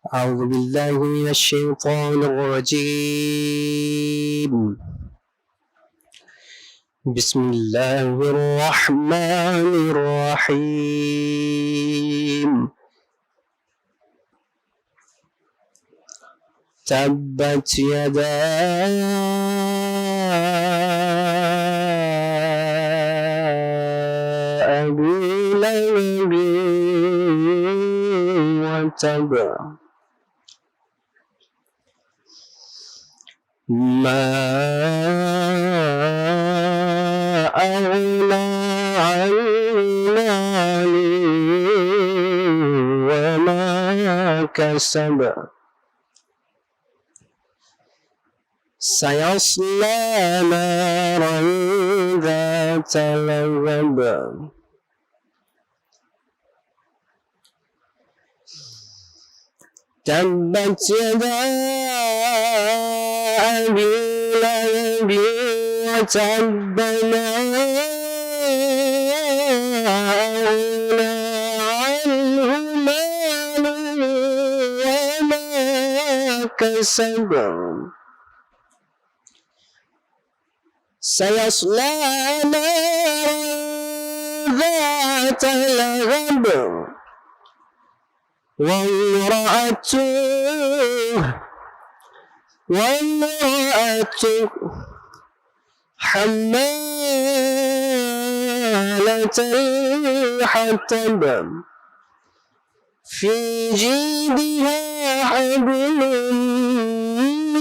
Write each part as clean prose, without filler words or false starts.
أعوذ بالله من الشيطان الرجيم. بسم الله الرحمن الرحيم. تبت يدا أبي لهب وتب ما أغنى عنه ماله وما كسب سيصلى نارا ذات لهب تبت يدا أبي لهب وتب ما أغنى عنه ماله وما كسب سيصلى نارا ذات لهب وامرأته حمالة الحطب في جيدها حبل من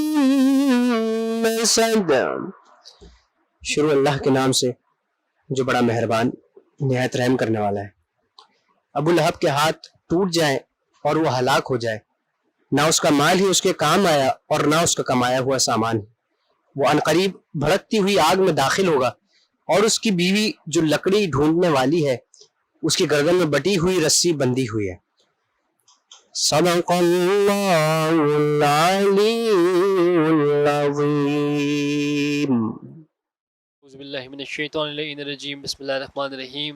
مسد. شروع اللہ کے نام سے جو بڑا مہربان نہایت رحم کرنے والا ہے. ابو لہب کے ہاتھ ٹوٹ جائیں اور وہ ہلاک ہو جائے، نہ اس کا مال ہی اس کے کام آیا اور نہ اس کا کمایا ہوا سامان ہی. وہ عنقریب بھڑکتی ہوئی آگ میں داخل ہوگا اور اس کی بیوی جو لکڑی ڈھونڈنے والی ہے اس کی گردن میں بٹی ہوئی رسی بندھی ہوئی ہے. صدق اللہ العلی العظیم. اعوذ باللہ من الشیطان الرجیم. بسم اللہ الرحمن الرحیم.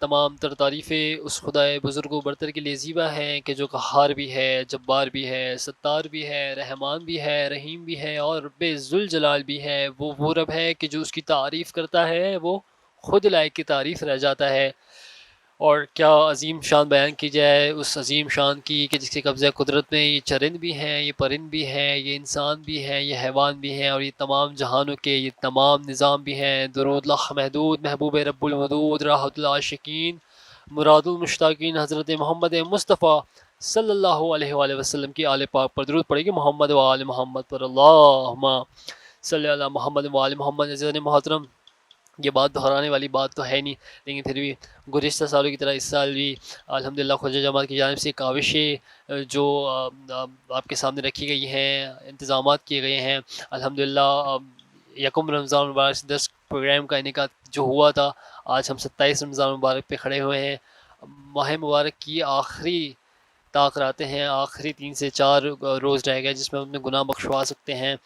تمام تر تعریفیں اس خدائے بزرگ و برتر کے لیے زیبا ہیں کہ جو قہار بھی ہے، جبار بھی ہے، ستار بھی ہے، رحمان بھی ہے، رحیم بھی ہے اور رب ذوالجلال بھی ہے. وہ رب ہے کہ جو اس کی تعریف کرتا ہے وہ خود لائق کی تعریف رہ جاتا ہے. اور کیا عظیم شان بیان کی جائے اس عظیم شان کی کہ جس کے قبضہ قدرت میں یہ چرند بھی ہیں، یہ پرند بھی ہیں، یہ انسان بھی ہیں، یہ حیوان بھی ہیں اور یہ تمام جہانوں کے یہ تمام نظام بھی ہیں. درود لخ محدود محبوب رب الودود راحت العاشقین مراد المشتاقین حضرت محمد مصطفیٰ صلی اللہ علیہ وآلہ وسلم کی آل پاک پر درود پڑے گی. محمد و آل محمد پر اللہم صلی اللہ محمد و آل محمد. عزیزان محترم، یہ بات دہرانے والی بات تو ہے نہیں، لیکن پھر بھی گزشتہ سالوں کی طرح اس سال بھی الحمدللہ خواجہ جماعت کی جانب سے کاوشیں جو آپ کے سامنے رکھی گئی ہیں، انتظامات کیے گئے ہیں. الحمدللہ یکم رمضان مبارک سے 10 پروگرام کا انعقاد جو ہوا تھا، آج ہم 27 رمضان مبارک پہ کھڑے ہوئے ہیں. ماہ مبارک کی آخری طاق راتیں ہیں، آخری 3 سے 4 روز رہ گئے جس میں ہم اپنے گناہ بخشوا سکتے ہیں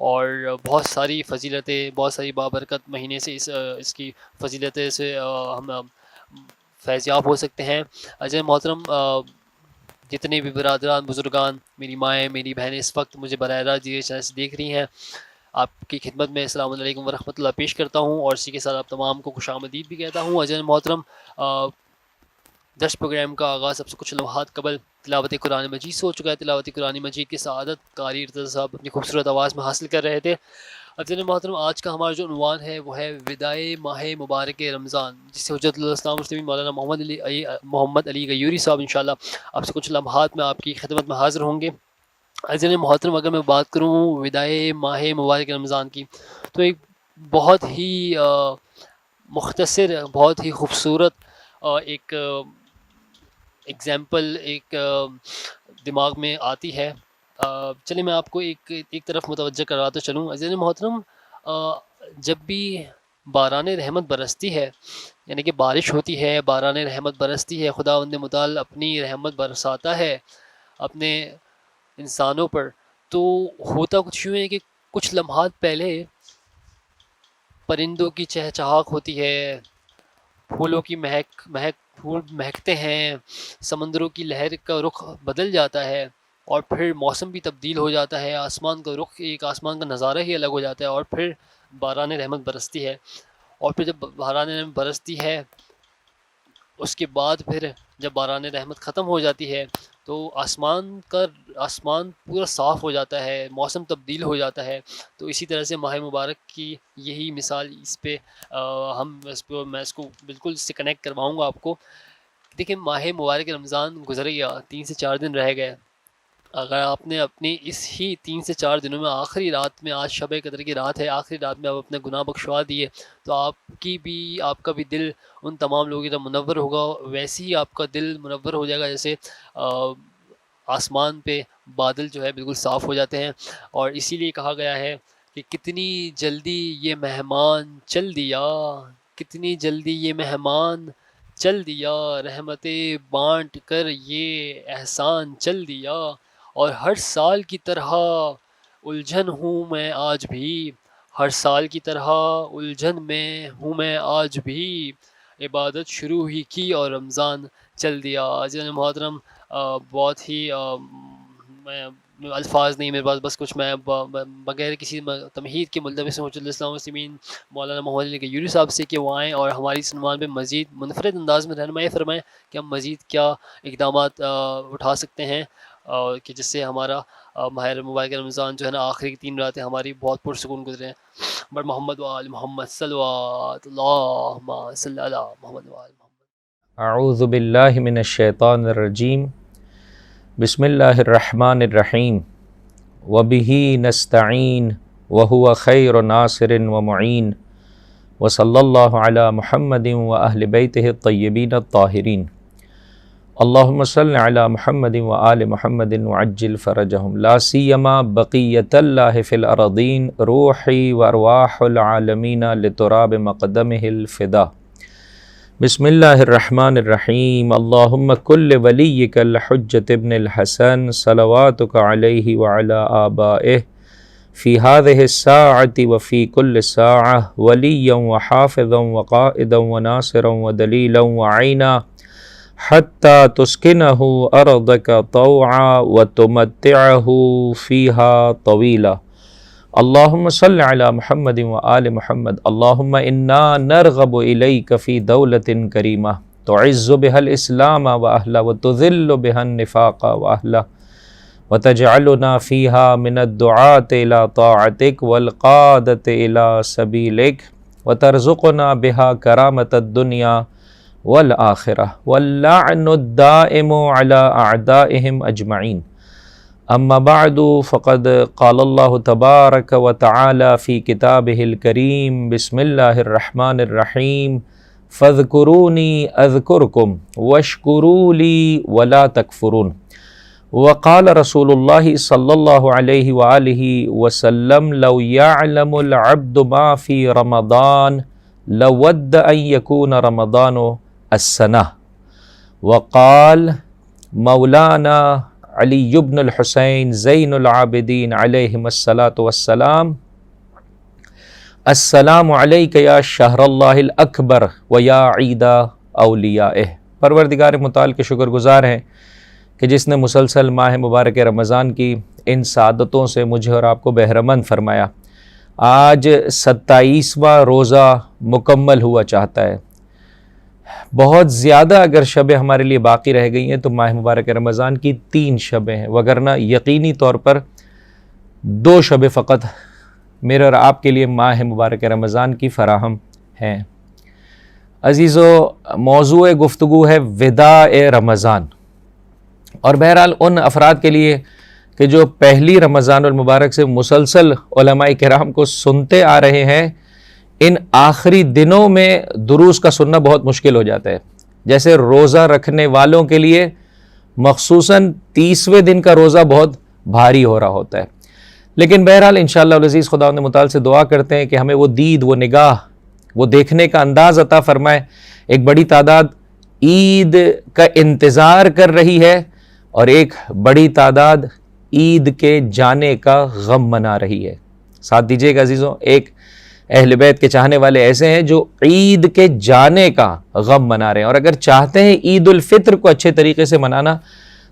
اور بہت ساری فضیلتیں، بہت ساری بابرکت مہینے سے اس کی فضیلتیں سے ہم فیض یاب ہو سکتے ہیں. عزیز محترم، جتنے بھی برادران بزرگان، میری مائیں، میری بہنیں اس وقت مجھے براہ راست یہ چینل سے دیکھ رہی ہیں، آپ کی خدمت میں السلام علیکم ورحمۃ اللہ پیش کرتا ہوں اور اسی کے ساتھ آپ تمام کو خوش آمدید بھی کہتا ہوں. عزیز محترم، 10 پروگرام کا آغاز سب سے کچھ لمحات قبل تلاوت قرآن مجید سے ہو چکا ہے. تلاوت قرآن مجید کی سعادت قاری ارتضیٰ صاحب اپنی خوبصورت آواز میں حاصل کر رہے تھے. عزیز محترم، آج کا ہمارا جو عنوان ہے وہ ہے وداع ماہ مبارک رمضان، جس سے حجت الاسلام مسلمین مولانا محمد علی غیوری صاحب انشاءاللہ آپ سے کچھ لمحات میں آپ کی خدمت میں حاضر ہوں گے. عزیز محترم، اگر میں بات کروں وداع ماہ مبارک رمضان کی تو ایک بہت ہی مختصر، بہت ہی خوبصورت ایک ایگزامپل ایک دماغ میں آتی ہے. چلیں میں آپ کو ایک طرف متوجہ کرواتا چلوں. عزیز محترم، جب بھی باران رحمت برستی ہے، یعنی کہ بارش ہوتی ہے، باران رحمت برستی ہے، خداوند متعال اپنی رحمت برساتا ہے اپنے انسانوں پر، تو ہوتا کچھ یوں ہے کہ کچھ لمحات پہلے پرندوں کی چہچہاہٹ ہوتی ہے، پھولوں کی مہک پھول مہکتے ہیں، سمندروں کی لہر کا رخ بدل جاتا ہے، اور پھر موسم بھی تبدیل ہو جاتا ہے، آسمان کا رخ، ایک آسمان کا نظارہ ہی الگ ہو جاتا ہے، اور پھر باران رحمت برستی ہے۔ اور پھر جب باران رحمت برستی ہے اس کے بعد پھر جب باران رحمت ختم ہو جاتی ہے تو آسمان پورا صاف ہو جاتا ہے، موسم تبدیل ہو جاتا ہے۔ تو اسی طرح سے ماہ مبارک کی یہی مثال اس پہ میں اس کو بالکل اس سے کنیکٹ کرواؤں گا آپ کو۔ دیکھیں، ماہ مبارک رمضان گزر گیا، 3 سے 4 دن رہ گئے۔ اگر آپ نے اپنی اس ہی 3 سے 4 دنوں میں آخری رات میں، آج شب قدر کی رات ہے، آخری رات میں آپ اپنے گناہ بخشوا دیے تو آپ کا بھی دل ان تمام لوگوں کی طرح منور ہوگا، ویسے ہی آپ کا دل منور ہو جائے گا جیسے آسمان پہ بادل جو ہے بالکل صاف ہو جاتے ہیں۔ اور اسی لیے کہا گیا ہے کہ کتنی جلدی یہ مہمان چل دیا، کتنی جلدی یہ مہمان چل دیا، رحمتیں بانٹ کر یہ احسان چل دیا، اور ہر سال کی طرح الجھن ہوں میں آج بھی، ہر سال کی طرح الجھن میں ہوں میں آج بھی، عبادت شروع ہی کی اور رمضان چل دیا۔ عزیزان محترم، بہت ہی میں الفاظ نہیں میرے پاس، بس کچھ میں بغیر کسی تمہید کے ملتمس ہوں الاسلام والمسلمین مولانا محمد علی غیوری صاحب سے کہ وہ آئیں اور ہماری اس عنوان پہ مزید منفرد انداز میں رہنمائی فرمائیں کہ ہم مزید کیا اقدامات اٹھا سکتے ہیں کہ جس سے ہمارا ماہ مبارک رمضان جو ہے نا آخری کی 3 راتیں ہماری بہت پرسکون گزرے ہیں۔ بر محمد و آل محمد صلوات اللہم صلی علی محمد و آل محمد۔ اعوذ باللہ من الشیطان الرجیم، بسم اللہ الرحمن الرحیم، وبہ نستعین وہو خیر ناصر ومعین، وصلی اللہ علی محمد واہل بیتہ الطیبین الطاہرین، اللہم صل علی محمد وآل محمد وعجل فرجہم، لا سیما بقیت اللہ فی الارضین، روحی وارواح العالمین لتراب مقدمہ الفدا۔ بسم اللہ الرحمن الرحیم، اللہم کل ولیک الحجۃ ابن الحسن صلواتک علیہ وعلی آبائہ فی هذه الساعة وفی کل ساعة ولیا وحافظا وقائدا وناصرا ودلیلا وعینا حتی تسکنہ ارضک طوعا وتمتعہ فیہا طویلا۔ اللہم صل علی محمد وآل محمد، اللہم انا نرغب الیک فی دولت کریمہ تعز بها الاسلام واہلہ وتذل بها النفاق واہلہ وتجعلنا فیہا من الدعاة الى طاعتک والقادة الى سبیلک وترزقنا بها کرامة الدنیا والآخرہ واللعن الدائم على اعدائهم اجمعین۔ اما بعد فقد قال اللہ تبارک و تعالی فی کتابہ الکریم، بسم اللہ الرحمن الرحیم، فاذکرونی اذکرکم واشکروا لی ولا تکفرون۔ وقال رسول اللہ صلی اللہ علیہ وآلہ وسلم، لو یعلم العبد ما فی رمضان لود ان یکون رمضان السنہ۔ وقال مولانا علی بن الحسین زین العابدین علیہم الصلاۃ والسلام، السلام علیک یا شہر اللہ الاکبر و یا عید اولیائہ۔ پروردگار متعال کے شکر گزار ہیں کہ جس نے مسلسل ماہ مبارک رمضان کی ان سعادتوں سے مجھے اور آپ کو بہرمند فرمایا۔ آج 27واں روزہ مکمل ہوا چاہتا ہے۔ بہت زیادہ اگر شبیں ہمارے لیے باقی رہ گئی ہیں تو ماہ مبارک رمضان کی 3 شبیں ہیں، وگرنہ یقینی طور پر 2 شبیں فقط میرے اور آپ کے لیے ماہ مبارک رمضان کی فراہم ہیں۔ عزیزو، موضوع گفتگو ہے وداع رمضان، اور بہرحال ان افراد کے لیے کہ جو پہلی رمضان المبارک سے مسلسل علماء کرام کو سنتے آ رہے ہیں، ان آخری دنوں میں دروس کا سننا بہت مشکل ہو جاتا ہے۔ جیسے روزہ رکھنے والوں کے لیے مخصوصاً 30ویں دن کا روزہ بہت بھاری ہو رہا ہوتا ہے، لیکن بہرحال انشاءاللہ العزیز خداوند متعال سے دعا کرتے ہیں کہ ہمیں وہ دید، وہ نگاہ، وہ دیکھنے کا انداز عطا فرمائے۔ ایک بڑی تعداد عید کا انتظار کر رہی ہے اور ایک بڑی تعداد عید کے جانے کا غم منا رہی ہے۔ ساتھ دیجیے گا عزیزوں، ایک اہل بیت کے چاہنے والے ایسے ہیں جو عید کے جانے کا غم منا رہے ہیں، اور اگر چاہتے ہیں عید الفطر کو اچھے طریقے سے منانا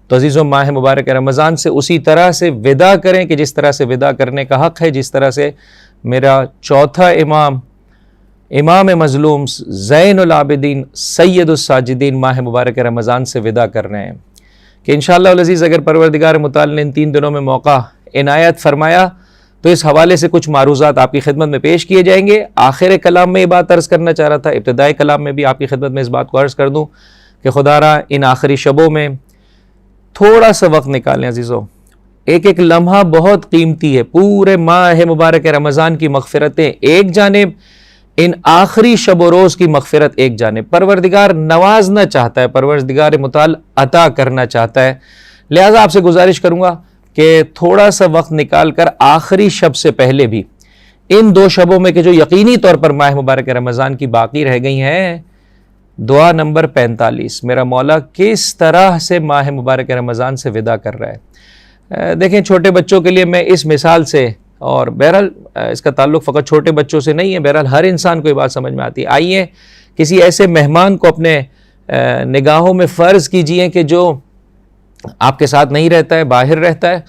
تو عزیزوں ماہ مبارک رمضان سے اسی طرح سے ودا کریں کہ جس طرح سے ودا کرنے کا حق ہے، جس طرح سے میرا چوتھا امام مظلوم زین العابدین سید الساجدین ماہ مبارک رمضان سے ودا کر رہے ہیں کہ انشاءاللہ العزیز اگر پروردگار متعال نے ان 3 دنوں میں موقع عنایت فرمایا تو اس حوالے سے کچھ معروضات آپ کی خدمت میں پیش کیے جائیں گے۔ آخر کلام میں یہ بات عرض کرنا چاہ رہا تھا، ابتدائی کلام میں بھی آپ کی خدمت میں اس بات کو عرض کر دوں کہ خدا را ان آخری شبوں میں تھوڑا سا وقت نکالیں عزیزوں، ایک ایک لمحہ بہت قیمتی ہے۔ پورے ماہ مبارک رمضان کی مغفرتیں ایک جانب، ان آخری شب و روز کی مغفرت ایک جانب۔ پروردگار نوازنا چاہتا ہے، پروردگار متعال عطا کرنا چاہتا ہے، لہذا آپ سے گزارش کروں گا کہ تھوڑا سا وقت نکال کر آخری شب سے پہلے بھی ان 2 شبوں میں کہ جو یقینی طور پر ماہ مبارک رمضان کی باقی رہ گئی ہیں، دعا نمبر 45 میرا مولا کس طرح سے ماہ مبارک رمضان سے ودا کر رہا ہے۔ دیکھیں چھوٹے بچوں کے لیے میں اس مثال سے، اور بہرحال اس کا تعلق فقط چھوٹے بچوں سے نہیں ہے، بہرحال ہر انسان کو یہ بات سمجھ میں آتی ہے۔ آئیے کسی ایسے مہمان کو اپنے نگاہوں میں فرض کیجئے کہ جو آپ کے ساتھ نہیں رہتا ہے، باہر رہتا ہے،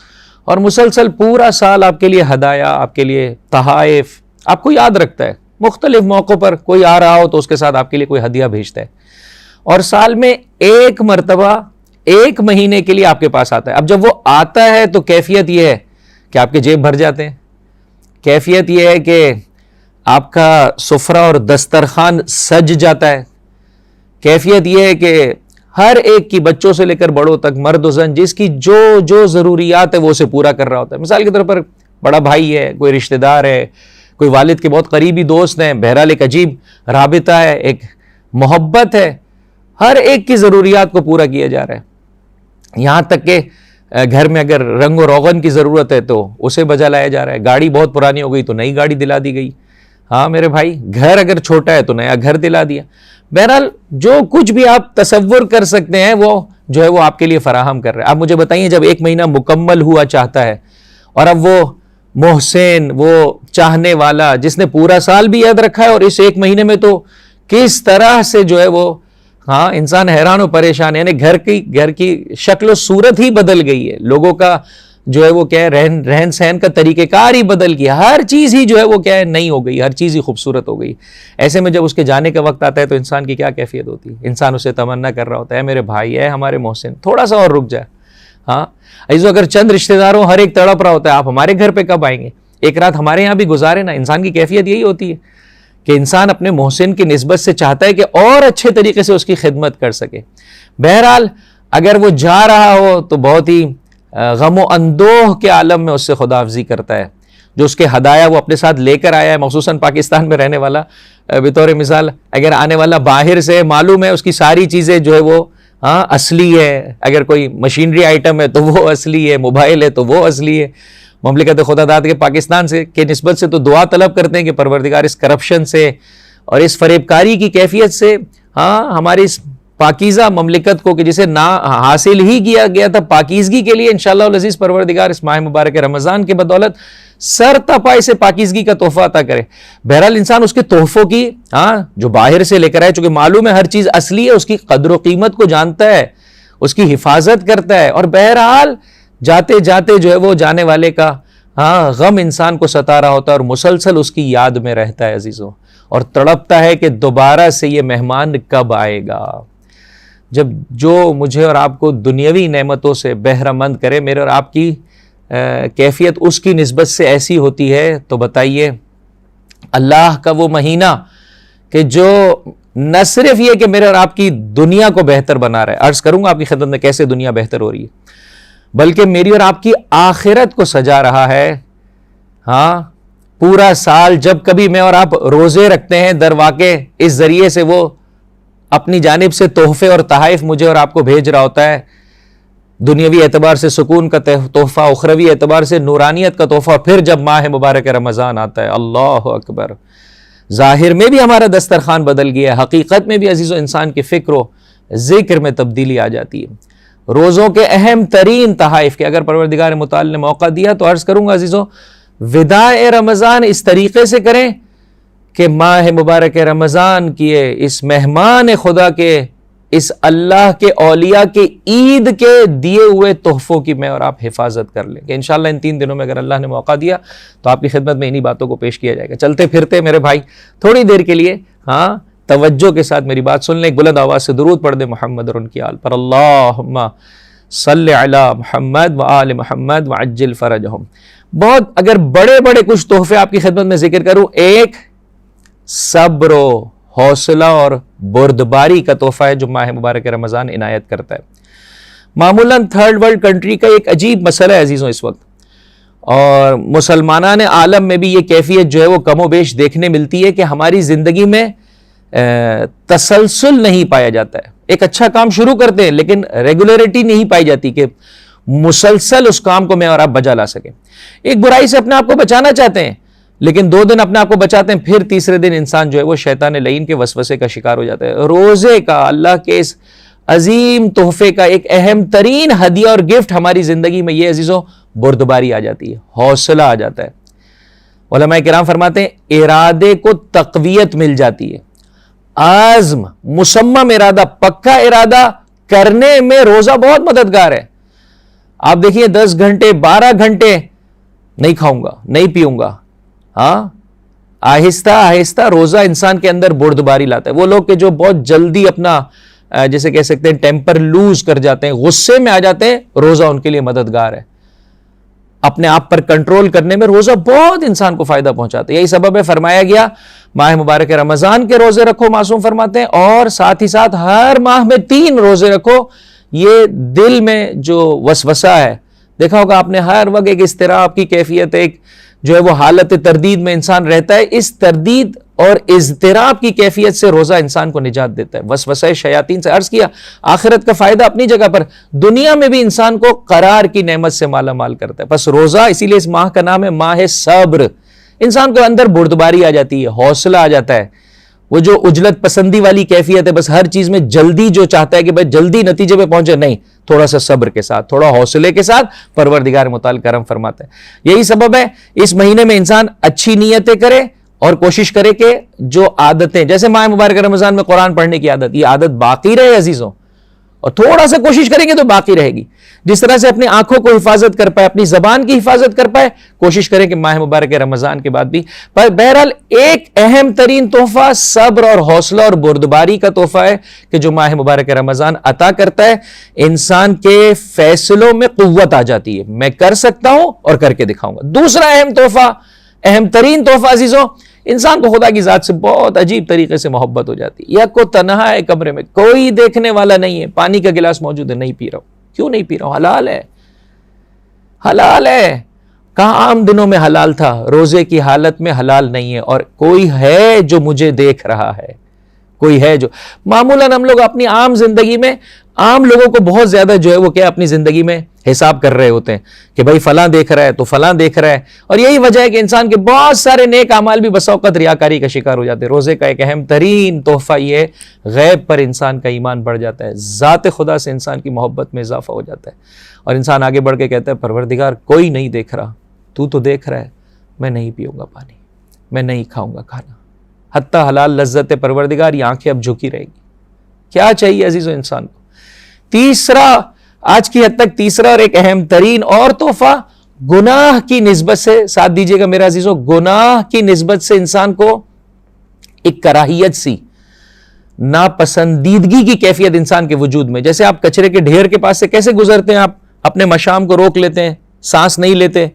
اور مسلسل پورا سال آپ کے لیے ہدایا، آپ کے لیے تحائف آپ کو یاد رکھتا ہے، مختلف موقعوں پر کوئی آ رہا ہو تو اس کے ساتھ آپ کے لیے کوئی ہدیہ بھیجتا ہے، اور سال میں ایک مرتبہ 1 مہینے کے لیے آپ کے پاس آتا ہے۔ اب جب وہ آتا ہے تو کیفیت یہ ہے کہ آپ کے جیب بھر جاتے ہیں، کیفیت یہ ہے کہ آپ کا سفرہ اور دسترخوان سج جاتا ہے، کیفیت یہ ہے کہ ہر ایک کی بچوں سے لے کر بڑوں تک، مرد و زن، جس کی جو ضروریات ہے وہ اسے پورا کر رہا ہوتا ہے۔ مثال کے طور پر بڑا بھائی ہے، کوئی رشتہ دار ہے، کوئی والد کے بہت قریبی دوست ہیں، بہرحال ایک عجیب رابطہ ہے، ایک محبت ہے، ہر ایک کی ضروریات کو پورا کیا جا رہا ہے۔ یہاں تک کہ گھر میں اگر رنگ و روغن کی ضرورت ہے تو اسے بجا لایا جا رہا ہے، گاڑی بہت پرانی ہو گئی تو نئی گاڑی دلا دی گئی، ہاں میرے بھائی، گھر اگر چھوٹا ہے تو نیا گھر دلا دیا۔ بہرحال جو کچھ بھی آپ تصور کر سکتے ہیں وہ جو ہے وہ آپ کے لیے فراہم کر رہے ہیں۔ آپ مجھے بتائیے جب 1 مہینہ مکمل ہوا چاہتا ہے، اور اب وہ محسن، وہ چاہنے والا جس نے پورا سال بھی یاد رکھا ہے، اور اس 1 مہینے میں تو کس طرح سے جو ہے وہ انسان حیران و پریشان ہے، یعنی گھر کی شکل و صورت ہی بدل گئی ہے، لوگوں کا جو ہے وہ کیا ہے رہن سہن کا طریقہ کار ہی بدل گیا، ہر چیز ہی جو ہے وہ کیا ہے نئی ہو گئی، ہر چیز ہی خوبصورت ہو گئی۔ ایسے میں جب اس کے جانے کا وقت آتا ہے تو انسان کی کیا کیفیت ہوتی ہے؟ انسان اسے تمنا کر رہا ہوتا ہے، میرے بھائی ہے، ہمارے محسن تھوڑا سا اور رک جائے۔ عزیزو اگر چند رشتہ داروں ہر ایک تڑپ رہا ہوتا ہے آپ ہمارے گھر پہ کب آئیں گے، ایک رات ہمارے یہاں بھی گزارے نا۔ انسان کی کیفیت یہی ہوتی ہے کہ انسان اپنے محسن کی نسبت سے چاہتا ہے کہ اور اچھے طریقے سے اس کی خدمت کر سکے۔ بہرحال اگر وہ جا رہا ہو تو بہت ہی غم و اندوہ کے عالم میں اس سے خداحافظی کرتا ہے، جو اس کے ہدایا وہ اپنے ساتھ لے کر آیا ہے، مخصوصاً پاکستان میں رہنے والا بطور مثال اگر آنے والا باہر سے معلوم ہے اس کی ساری چیزیں جو ہے وہ اصلی ہے، اگر کوئی مشینری آئٹم ہے تو وہ اصلی ہے، موبائل ہے تو وہ اصلی ہے۔ مملکت خدا داد کے پاکستان سے کے نسبت سے تو دعا طلب کرتے ہیں کہ پروردگار اس کرپشن سے اور اس فریب کاری کی کیفیت سے ہماری اس پاکیزہ مملکت کو کہ جسے نہ حاصل ہی کیا گیا تھا پاکیزگی کے لیے، انشاءاللہ العزیز پروردگار اس ماہ مبارک رمضان کے بدولت سر تپا اسے پاکیزگی کا تحفہ عطا کرے۔ بہرحال انسان اس کے تحفوں کی جو باہر سے لے کر آئے، چونکہ معلوم ہے ہر چیز اصلی ہے، اس کی قدر و قیمت کو جانتا ہے، اس کی حفاظت کرتا ہے، اور بہرحال جاتے جاتے جو ہے وہ جانے والے کا غم انسان کو ستا رہا ہوتا ہے اور مسلسل اس کی یاد میں رہتا ہے عزیزوں، اور تڑپتا ہے کہ دوبارہ سے یہ مہمان کب آئے گا۔ جب جو مجھے اور آپ کو دنیاوی نعمتوں سے بہرہ مند کرے، میرے اور آپ کی کیفیت اس کی نسبت سے ایسی ہوتی ہے، تو بتائیے اللہ کا وہ مہینہ کہ جو نہ صرف یہ کہ میرے اور آپ کی دنیا کو بہتر بنا رہا ہے، عرض کروں گا آپ کی خدمت میں کیسے دنیا بہتر ہو رہی ہے، بلکہ میری اور آپ کی آخرت کو سجا رہا ہے۔ پورا سال جب کبھی میں اور آپ روزے رکھتے ہیں، در واقع اس ذریعے سے وہ اپنی جانب سے تحفے اور تحائف مجھے اور آپ کو بھیج رہا ہوتا ہے، دنیاوی اعتبار سے سکون کا تحفہ، اخروی اعتبار سے نورانیت کا تحفہ۔ پھر جب ماہ مبارک رمضان آتا ہے، اللہ اکبر، ظاہر میں بھی ہمارا دسترخوان بدل گیا ہے، حقیقت میں بھی عزیز و انسان کی فکر و ذکر میں تبدیلی آ جاتی ہے۔ روزوں کے اہم ترین تحائف کے اگر پروردگار متعال نے موقع دیا تو عرض کروں گا عزیزو، وداع رمضان اس طریقے سے کریں کہ ماہ مبارک رمضان کی اس مہمان خدا کے اس اللہ کے اولیاء کے عید کے دیے ہوئے تحفوں کی میں اور آپ حفاظت کر لیں کہ انشاءاللہ ان 3 دنوں میں اگر اللہ نے موقع دیا تو آپ کی خدمت میں انہی باتوں کو پیش کیا جائے گا. چلتے پھرتے میرے بھائی تھوڑی دیر کے لیے توجہ کے ساتھ میری بات سن لیں, ایک بلند آواز سے درود پڑھ دیں محمد اور ان کی آل پر, اللہم صلی علی محمد و آل محمد وعجل فرجہم. بہت اگر بڑے بڑے کچھ تحفے آپ کی خدمت میں ذکر کروں, ایک صبر و حوصلہ اور بردباری کا تحفہ ہے جو ماہ مبارک رمضان عنایت کرتا ہے. معمولاً تھرڈ ورلڈ کنٹری کا ایک عجیب مسئلہ ہے عزیزوں اس وقت, اور مسلمانان عالم میں بھی یہ کیفیت جو ہے وہ کم و بیش دیکھنے ملتی ہے کہ ہماری زندگی میں تسلسل نہیں پایا جاتا ہے. ایک اچھا کام شروع کرتے ہیں لیکن ریگولیرٹی نہیں پائی جاتی کہ مسلسل اس کام کو میں اور آپ بجا لا سکیں. ایک برائی سے اپنے آپ کو بچانا چاہتے ہیں لیکن 2 دن اپنے آپ کو بچاتے ہیں, پھر تیسرے دن انسان جو ہے وہ شیطان لعین کے وسوسے کا شکار ہو جاتا ہے. روزے کا, اللہ کے اس عظیم تحفے کا ایک اہم ترین ہدیہ اور گفٹ ہماری زندگی میں یہ عزیزوں بردباری آ جاتی ہے, حوصلہ آ جاتا ہے. علماء کرام فرماتے ہیں ارادے کو تقویت مل جاتی ہے, عزم, مصمم ارادہ, پکا ارادہ کرنے میں روزہ بہت مددگار ہے. آپ دیکھیے 10 گھنٹے 12 گھنٹے نہیں کھاؤں گا نہیں پیوں گا, آہستہ آہستہ روزہ انسان کے اندر بردباری لاتا ہے. وہ لوگ کہ جو بہت جلدی اپنا جیسے کہہ سکتے ہیں ٹیمپر لوز کر جاتے ہیں, غصے میں آ جاتے ہیں, روزہ ان کے لیے مددگار ہے. اپنے آپ پر کنٹرول کرنے میں روزہ بہت انسان کو فائدہ پہنچاتا ہے. یہی سبب ہے فرمایا گیا ماہ مبارک رمضان کے روزے رکھو, معصوم فرماتے ہیں, اور ساتھ ہی ساتھ ہر ماہ میں 3 روزے رکھو. یہ دل میں جو وسوسہ ہے, دیکھا ہوگا آپ نے, ہر وقت ایک اضطراب کی کیفیت, ایک جو ہے وہ حالت تردید میں انسان رہتا ہے. اس تردید اور اضطراب کی کیفیت سے روزہ انسان کو نجات دیتا ہے وسوسہ شیاطین سے. عرض کیا آخرت کا فائدہ اپنی جگہ پر, دنیا میں بھی انسان کو قرار کی نعمت سے مالا مال کرتا ہے. بس روزہ, اسی لیے اس ماہ کا نام ہے ماہ صبر. انسان کو اندر بردباری آ جاتی ہے, حوصلہ آ جاتا ہے. وہ جو اجلت پسندی والی کیفیت ہے, بس ہر چیز میں جلدی جو چاہتا ہے کہ بھائی جلدی نتیجے پہ پہنچے, نہیں, تھوڑا سا صبر کے ساتھ, تھوڑا حوصلے کے ساتھ پروردگار متعال کرم فرماتا ہے. یہی سبب ہے اس مہینے میں انسان اچھی نیتیں کرے اور کوشش کرے کہ جو عادتیں, جیسے ماہ مبارک رمضان میں قرآن پڑھنے کی عادت, یہ عادت باقی رہے عزیزوں, اور تھوڑا سا کوشش کریں گے تو باقی رہے گی. جس طرح سے اپنی آنکھوں کو حفاظت کر پائے, اپنی زبان کی حفاظت کر پائے, کوشش کریں کہ ماہ مبارک رمضان کے بعد بھی. پر بہرحال ایک اہم ترین تحفہ صبر اور حوصلہ اور بردباری کا تحفہ ہے کہ جو ماہ مبارک رمضان عطا کرتا ہے. انسان کے فیصلوں میں قوت آ جاتی ہے, میں کر سکتا ہوں اور کر کے دکھاؤں گا. دوسرا اہم تحفہ, اہم ترین تحفہ عزیزوں, انسان کو خدا کی ذات سے بہت عجیب طریقے سے محبت ہو جاتی ہے. یا کو تنہا ہے کمرے میں, کوئی دیکھنے والا نہیں ہے, پانی کا گلاس موجود ہے, نہیں پی رہا ہوں. کیوں نہیں پی رہا ہوں؟ حلال ہے, حلال ہے. کہاں عام دنوں میں حلال تھا, روزے کی حالت میں حلال نہیں ہے. اور کوئی ہے جو مجھے دیکھ رہا ہے, کوئی ہے جو, معمولاً ہم لوگ اپنی عام زندگی میں عام لوگوں کو بہت زیادہ جو ہے وہ کیا اپنی زندگی میں حساب کر رہے ہوتے ہیں کہ بھائی فلاں دیکھ رہا ہے تو فلاں دیکھ رہا ہے. اور یہی وجہ ہے کہ انسان کے بہت سارے نیک اعمال بھی بسا اوقات ریاکاری کا شکار ہو جاتے ہیں. روزے کا ایک اہم ترین تحفہ یہ ہے, غیب پر انسان کا ایمان بڑھ جاتا ہے, ذات خدا سے انسان کی محبت میں اضافہ ہو جاتا ہے, اور انسان آگے بڑھ کے کہتا ہے پروردگار کوئی نہیں دیکھ رہا, تو تو دیکھ رہا ہے, میں نہیں پیوں گا پانی, میں نہیں کھاؤں گا کھانا, حتیٰ حلال لذت پروردگار, یہ آنکھیں اب جھکی رہے گی. کیا چاہیے عزیزو انسان کو؟ تیسرا, آج کی حد تک تیسرا اور ایک اہم ترین اور تحفہ, گناہ کی نسبت سے, ساتھ دیجئے گا میرا عزیزو, گناہ کی نسبت سے انسان کو ایک کراہیت سی, ناپسندیدگی کی کیفیت انسان کے وجود میں. جیسے آپ کچرے کے ڈھیر کے پاس سے کیسے گزرتے ہیں, آپ اپنے مشام کو روک لیتے ہیں, سانس نہیں لیتے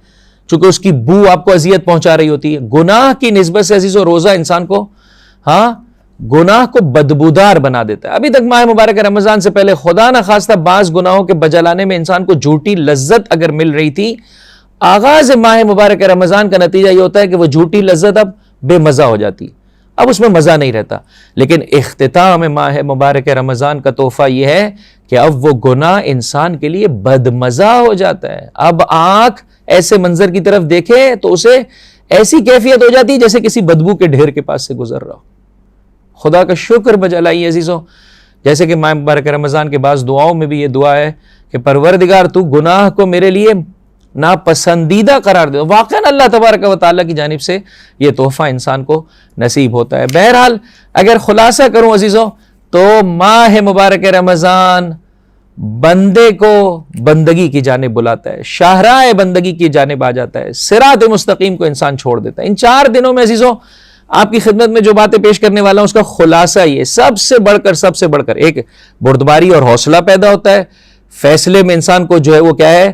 چونکہ اس کی بو آپ کو اذیت پہنچا رہی ہوتی ہے. گناہ کی نسبت سے عزیزو روزہ انسان کو گناہ کو بدبودار بنا دیتا ہے. ابھی تک ماہ مبارک رمضان سے پہلے خدا نہ خواستہ بعض گناہوں کے بجلانے میں انسان کو جھوٹی لذت اگر مل رہی تھی, آغاز ماہ مبارک رمضان کا نتیجہ یہ ہوتا ہے کہ وہ جھوٹی لذت اب بے مزہ ہو جاتی, اب اس میں مزہ نہیں رہتا. لیکن اختتام ماہ مبارک رمضان کا تحفہ یہ ہے کہ اب وہ گناہ انسان کے لیے بدمزہ ہو جاتا ہے. اب آنکھ ایسے منظر کی طرف دیکھے تو اسے ایسی کیفیت ہو جاتی ہے جیسے کسی بدبو کے ڈھیر کے پاس سے گزر رہا ہو. خدا کا شکر بجا لائیے عزیزو, جیسے کہ ماہ مبارک رمضان کے بعض دعاؤں میں بھی یہ دعا ہے کہ پروردگار تو گناہ کو میرے لیے ناپسندیدہ قرار دے. واقعاً اللہ تبارک و تعالیٰ کی جانب سے یہ تحفہ انسان کو نصیب ہوتا ہے. بہرحال اگر خلاصہ کروں عزیزو, تو ماہ مبارک رمضان بندے کو بندگی کی جانب بلاتا ہے، شاہراہ بندگی کی جانب آ جاتا ہے، صراط مستقیم کو انسان چھوڑ دیتا ہے۔ ان 4 دنوں میں عزیزوں آپ کی خدمت میں جو باتیں پیش کرنے والا ہوں اس کا خلاصہ یہ، سب سے بڑھ کر ایک بردباری اور حوصلہ پیدا ہوتا ہے، فیصلے میں انسان کو جو ہے وہ کیا ہے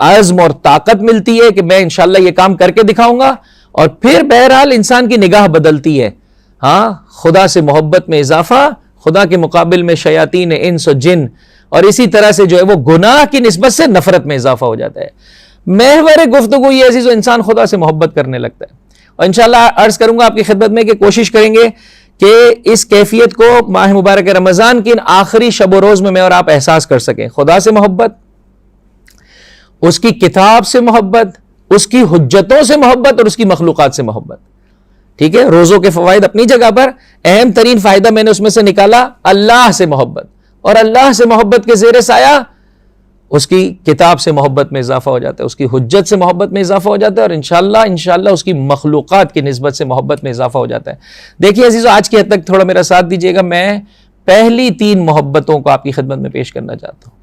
عزم اور طاقت ملتی ہے کہ میں انشاءاللہ یہ کام کر کے دکھاؤں گا، اور پھر بہرحال انسان کی نگاہ بدلتی ہے، ہاں خدا سے محبت میں اضافہ، خدا کے مقابل میں شیاطین انس و جن، اور اسی طرح سے جو ہے وہ گناہ کی نسبت سے نفرت میں اضافہ ہو جاتا ہے۔ محور گفتگو یہ عزیزو انسان خدا سے محبت کرنے لگتا ہے، اور انشاءاللہ عرض کروں گا آپ کی خدمت میں کہ کوشش کریں گے کہ اس کیفیت کو ماہ مبارک رمضان کی ان آخری شب و روز میں میں اور آپ احساس کر سکیں، خدا سے محبت، اس کی کتاب سے محبت، اس کی حجتوں سے محبت اور اس کی مخلوقات سے محبت۔ ٹھیک ہے، روزوں کے فوائد اپنی جگہ پر، اہم ترین فائدہ میں نے اس میں سے نکالا اللہ سے محبت، اور اللہ سے محبت کے زیر سایہ اس کی کتاب سے محبت میں اضافہ ہو جاتا ہے، اس کی حجت سے محبت میں اضافہ ہو جاتا ہے، اور انشاءاللہ اس کی مخلوقات کی نسبت سے محبت میں اضافہ ہو جاتا ہے۔ دیکھیے عزیزو آج کی حد تک تھوڑا میرا ساتھ دیجئے گا، میں پہلی 3 محبتوں کو آپ کی خدمت میں پیش کرنا چاہتا ہوں۔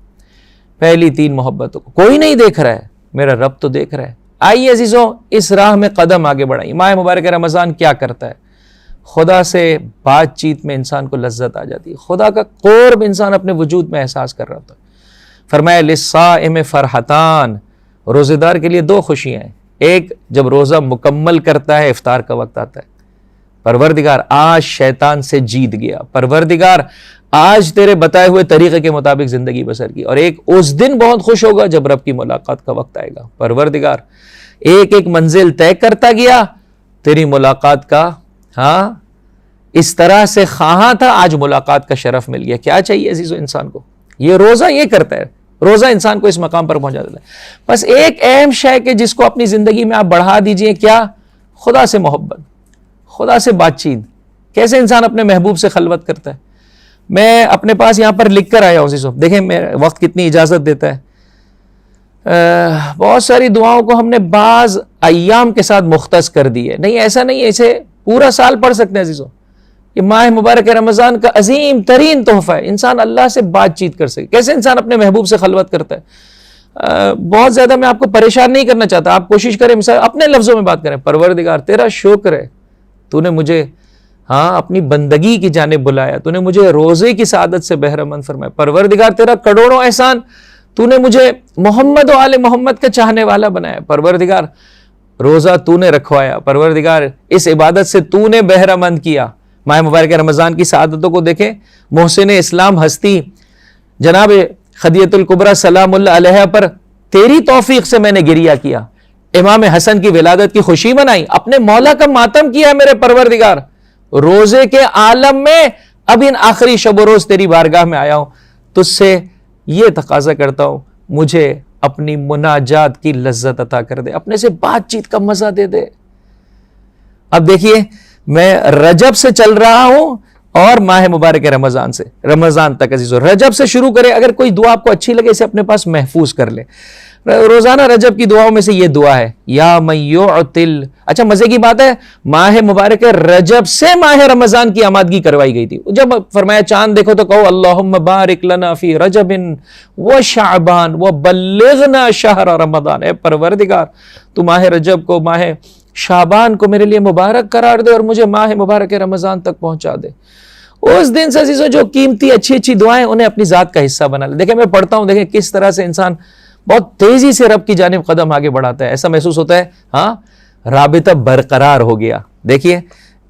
پہلی 3 محبتوں کو کوئی نہیں دیکھ رہا ہے، میرا رب تو دیکھ رہا ہے۔ آئیے عزیزو اس راہ میں قدم آگے بڑھائیں۔ ماہ مبارک رمضان کیا کرتا ہے؟ خدا سے بات چیت میں انسان کو لذت آ جاتی ہے، خدا کا قرب انسان اپنے وجود میں احساس کر رہا ہوتا ہے۔ فرمایا للصائم فرحتان، روزے دار کے لیے 2 خوشیاں ہیں، ایک جب روزہ مکمل کرتا ہے افطار کا وقت آتا ہے، پروردگار آج شیطان سے جیت گیا، پروردگار آج تیرے بتائے ہوئے طریقے کے مطابق زندگی بسر کی، اور ایک اس دن بہت خوش ہوگا جب رب کی ملاقات کا وقت آئے گا، پروردگار ایک منزل طے کرتا گیا تیری ملاقات کا، ہاں اس طرح سے خواہاں تھا، آج ملاقات کا شرف مل گیا۔ کیا چاہیے عزیزو انسان کو؟ یہ روزہ یہ کرتا ہے، روزہ انسان کو اس مقام پر پہنچا دیتا ہے۔ بس ایک اہم شے کہ جس کو اپنی زندگی میں آپ بڑھا دیجئے، کیا؟ خدا سے محبت، خدا سے بات چیت۔ کیسے انسان اپنے محبوب سے خلوت کرتا ہے؟ میں اپنے پاس یہاں پر لکھ کر آیا ہوں عزیزو، دیکھیں میرا وقت کتنی اجازت دیتا ہے۔ بہت ساری دعاؤں کو ہم نے بعض ایام کے ساتھ مختص کر دی ہے، نہیں ایسا نہیں ہے، اسے پورا سال پڑھ سکتے ہیں عزیزو۔ یہ ماہ مبارک رمضان کا عظیم ترین تحفہ ہے، انسان اللہ سے بات چیت کر سکے۔ کیسے انسان اپنے محبوب سے خلوت کرتا ہے؟ بہت زیادہ میں آپ کو پریشان نہیں کرنا چاہتا، آپ کوشش کریں مثال اپنے لفظوں میں بات کریں۔ پروردگار تیرا شکر ہے، تو نے مجھے اپنی بندگی کی جانب بلایا، تو نے مجھے روزے کی سعادت سے بہرہ مند فرمایا۔ پروردگار تیرا کروڑوں احسان، تو نے مجھے محمد و آل محمد کا چاہنے والا بنایا۔ پروردگار روزہ تو نے رکھوایا، پروردگار اس عبادت سے تو نے بہرہ مند کیا۔ ماہ مبارک رمضان کی سعادتوں کو دیکھیں، محسن اسلام ہستی جناب خدیجۃ الکبریٰ سلام اللہ علیہا پر تیری توفیق سے میں نے گریہ کیا، امام حسن کی ولادت کی خوشی منائی، اپنے مولا کا ماتم کیا میرے پروردگار۔ روزے کے عالم میں اب ان آخری شب و روز تیری بارگاہ میں آیا ہوں، تجھ سے یہ تقاضا کرتا ہوں مجھے اپنی مناجات کی لذت عطا کر دے، اپنے سے بات چیت کا مزہ دے دے۔ اب دیکھیے میں رجب سے چل رہا ہوں اور ماہ مبارک رمضان سے رمضان تک عزیزو، رجب سے شروع کرے، اگر کوئی دعا آپ کو اچھی لگے اسے اپنے پاس محفوظ کر لے۔ روزانہ رجب کی دعاؤں میں سے یہ دعا ہے، یا من یعطل۔ اچھا مزے کی بات ہے، ماہ مبارک رجب سے ماہ رمضان کی آمادگی کروائی گئی تھی۔ جب فرمایا چاند دیکھو تو کہو اللہم بارک لنا فی رجب و شعبان و بلغنا شہر رمضان۔ اے پروردگار تو ماہ رجب کو، ماہ شعبان کو میرے لیے مبارک قرار دے اور مجھے ماہ مبارک رمضان تک پہنچا دے۔ اس دن سے عزیزو جو قیمتی اچھی اچھی دعائیں انہیں اپنی ذات کا حصہ بنا لے۔ دیکھیں میں پڑھتا ہوں، دیکھیں کس طرح سے انسان بہت تیزی سے رب کی جانب قدم آگے بڑھاتا ہے، ایسا محسوس ہوتا ہے ہاں رابطہ برقرار ہو گیا۔ دیکھیے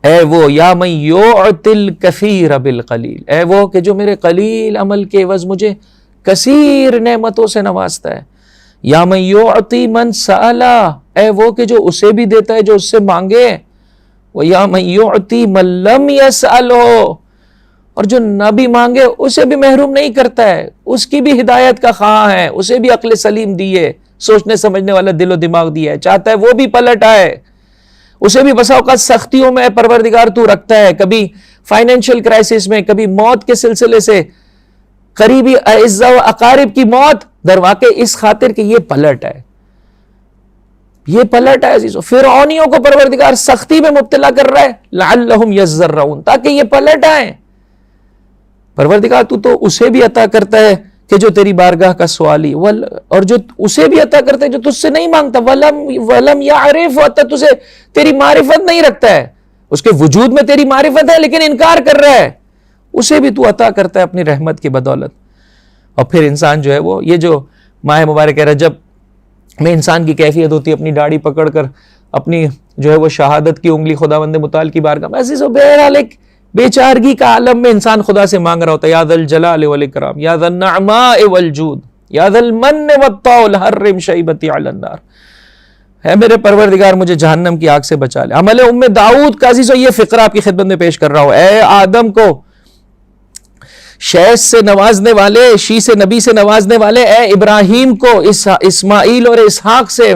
اے وہ یا من یعطی الکثیر بالقلیل، اے وہ کہ جو میرے قلیل عمل کے عوض مجھے کثیر نعمتوں سے نوازتا ہے۔ یا من یعطی من سألا، اے وہ کہ جو اسے بھی دیتا ہے جو اس سے مانگے۔ وہ یا من یعطی من لم یسألہ، اور جو نہ بھی مانگے اسے بھی محروم نہیں کرتا ہے، اس کی بھی ہدایت کا خواہاں ہے، اسے بھی عقل سلیم دیے، سوچنے سمجھنے والا دل و دماغ دیا ہے، چاہتا ہے وہ بھی پلٹ آئے، اسے بھی بسا اوقات سختیوں میں پروردگار تو رکھتا ہے، کبھی فائنینشیل کرائسس میں، کبھی موت کے سلسلے سے، قریبی اعزاء و اقارب کی موت، در واقع اس خاطر کہ یہ پلٹ ہے، یہ پلٹ ہے عزیزو۔ فرعونیوں کو پروردگار سختی میں مبتلا کر رہا ہے لعلہم یذرعون، تاکہ یہ پلٹ آئیں۔ پروردگار تو اسے بھی عطا کرتا ہے کہ جو تیری بارگاہ کا سوالی، اور جو اسے بھی عطا کرتا ہے جو تجھ سے نہیں مانگتا، وَلَمْ يَعْرِفْ، تجھے تیری معرفت نہیں رکھتا ہے، اس کے وجود میں تیری معرفت ہے لیکن انکار کر رہا ہے، اسے بھی تو عطا کرتا ہے اپنی رحمت کی بدولت۔ اور پھر انسان جو ہے وہ یہ جو ماہ مبارک رجب میں انسان کی کیفیت ہوتی ہے، اپنی داڑھی پکڑ کر اپنی جو ہے وہ شہادت کی انگلی خداوند متعال کی بارگاہ میں، عزیز و بہرحال ایک بے چارگی کا عالم میں انسان خدا سے مانگ رہا ہوتا ہے، یا ذا الجلال والاکرام، یا ذا النعماء والجود، یا ذا المن والطول، حرم شیبتی علی النار، ہے میرے پروردگار مجھے جہنم کی آگ سے بچا لے۔ عمل ام داؤد کا عزیزو یہ فقرہ آپ کی خدمت میں پیش کر رہا ہوں۔ اے آدم کو شیش سے نوازنے والے، شی سے نبی سے نوازنے والے، اے ابراہیم کو اسماعیل اور اسحاق سے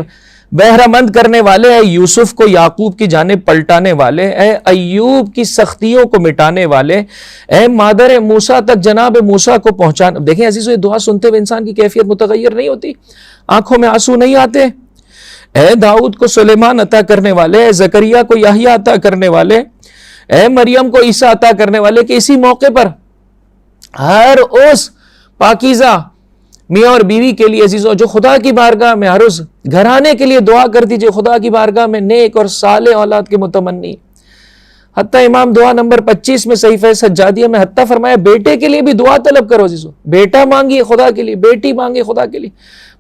بہرہ مند کرنے والے، اے یوسف کو یعقوب کی جانب پلٹانے والے، اے ایوب کی سختیوں کو مٹانے والے، اے مادر موسیٰ تک جناب موسیٰ کو پہنچانا۔ دیکھیں عزیزو، یہ دعا سنتے ہوئے انسان کی کیفیت متغیر نہیں ہوتی، آنکھوں میں آنسو نہیں آتے۔ اے داؤد کو سلیمان عطا کرنے والے، اے زکریا کو یحییٰ عطا کرنے والے، اے مریم کو عیسیٰ عطا کرنے والے، کہ اسی موقع پر ہر اس پاکیزہ میاں اور بیوی کے لیے عزیزو جو خدا کی بارگاہ میں، ہر اس گھرانے کے لیے دعا کر دیجئے خدا کی بارگاہ میں نیک اور صالح اولاد کے متمنی۔ حتیٰ امام دعا نمبر 25 میں صحیفہ سجادیہ میں حتیٰ فرمایا بیٹے کے لیے بھی دعا طلب کرو عزیزو، بیٹا مانگیے خدا کے لیے، بیٹی مانگیے خدا کے لیے۔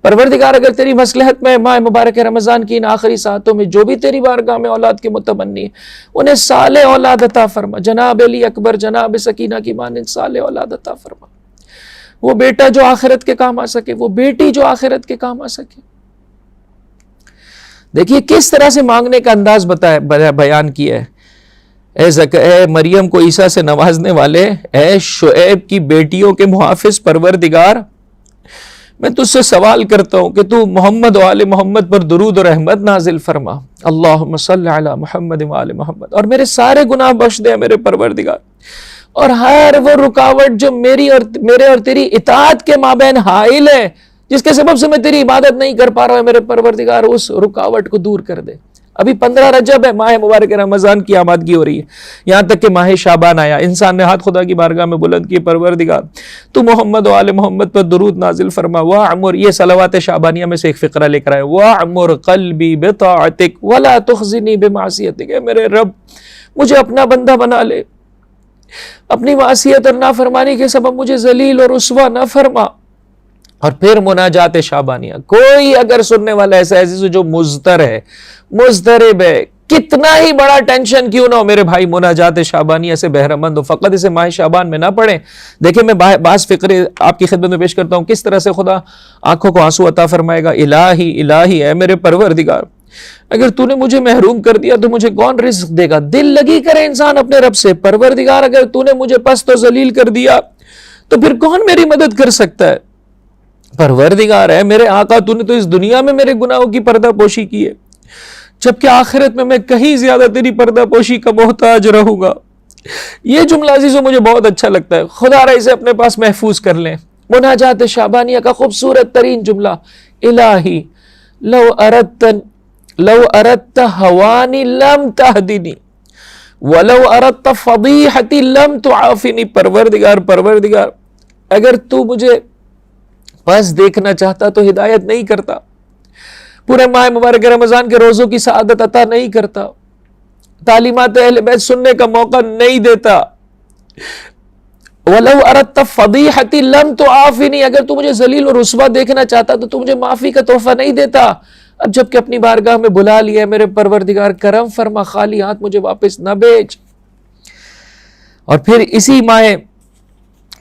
پروردگار اگر تیری مصلحت میں ماہ مبارک رمضان کی ان آخری ساعتوں میں جو بھی تیری بارگاہ میں اولاد کے متمنی ہیں انہیں صالح اولاد عطا فرما، جناب علی اکبر جناب سکینہ کی مانند صالح اولاد عطا فرما، وہ بیٹا جو آخرت کے کام آ سکے، وہ بیٹی جو آخرت کے کام آ سکے۔ دیکھیے کس طرح سے مانگنے کا انداز بیان کیا ہے۔ اے مریم کو عیسیٰ سے نوازنے والے، اے شعیب کی بیٹیوں کے محافظ پروردگار، میں تجھ سے سوال کرتا ہوں کہ تو محمد و آل محمد پر درود و رحمت نازل فرما، اللہم صلی علی محمد و آل محمد، اور میرے سارے گناہ بخش دے میرے پروردگار، اور ہر وہ رکاوٹ جو میرے اور تیری اطاعت کے مابین حائل ہے، جس کے سبب سے میں تیری عبادت نہیں کر پا رہا ہوں، میرے پروردگار اس رکاوٹ کو دور کر دے۔ ابھی 15 رجب ہے، ماہ مبارک رمضان کی آمادگی ہو رہی ہے، یہاں تک کہ ماہ شعبان آیا، انسان نے ہاتھ خدا کی بارگاہ میں بلند کیے، پروردگار تو محمد و آل محمد پر درود نازل فرما، وَاعْمُرْ، یہ صلوات شعبانیہ میں سے ایک فقرہ لے کر آئے، وَاعْمُرْ قَلْبِي بِطَاعَتِكَ وَلَا تُخْزِنِي بِمَعْصِيَتِكَ، اے میرے رب مجھے اپنا بندہ بنا لے، اپنی معصیت اور نافرمانی کے سبب مجھے ذلیل اور رسوا نہ فرما۔ اور پھر مناجات شعبانیہ، کوئی اگر سننے والا ایسا ہے جو مضطر ہے، مضطرب ہے، کتنا ہی بڑا ٹینشن کیوں نہ ہو، میرے بھائی مناجات شعبانیہ سے بہرہ مند ہو، فقط اسے ماہ شعبان میں نہ پڑھیں۔ دیکھیں میں بعض فقرے آپ کی خدمت میں پیش کرتا ہوں، کس طرح سے خدا آنکھوں کو آنسو عطا فرمائے گا۔ الہی الہی، اے میرے پروردگار، اگر تو نے مجھے محروم کر دیا تو مجھے کون رزق دے گا؟ دل لگی کرے انسان اپنے رب سے، پروردگار اگر تو نے مجھے پست و ذلیل کر دیا تو پھر کون میری مدد کر سکتا ہے؟ پروردگار ہے میرے آقا، تو نے تو اس دنیا میں میرے گناہوں کی پردہ پوشی کی ہے، جبکہ آخرت میں کہیں زیادہ تیری پردہ پوشی کا محتاج رہوں گا۔ یہ جملہ عزیزو مجھے بہت اچھا لگتا ہے، خدا را اسے اپنے پاس محفوظ کر لیں۔ مناجات شعبانیہ کا خوبصورت ترین جملہ، الہی لو اردت ہوانی لم تہدنی ولو اردت فضیحتی لم تعافنی، پروردگار اگر تو مجھے بس دیکھنا چاہتا تو ہدایت نہیں کرتا، پورے ماہ مبارک رمضان کے روزوں کی سعادت عطا نہیں کرتا، تعلیمات اہل بیت سننے کا موقع نہیں دیتا۔ وَلَوْ أَرَدْتَ فَضِيحَتِي لَمْ تُعَافِنِي، اگر تو مجھے ذلیل اور رسوا دیکھنا چاہتا تو مجھے معافی کا تحفہ نہیں دیتا۔ اب جب کہ اپنی بارگاہ میں بلا لیا ہے، میرے پروردگار کرم فرما، خالی ہاتھ مجھے واپس نہ بھیج۔ اور پھر اسی ماہ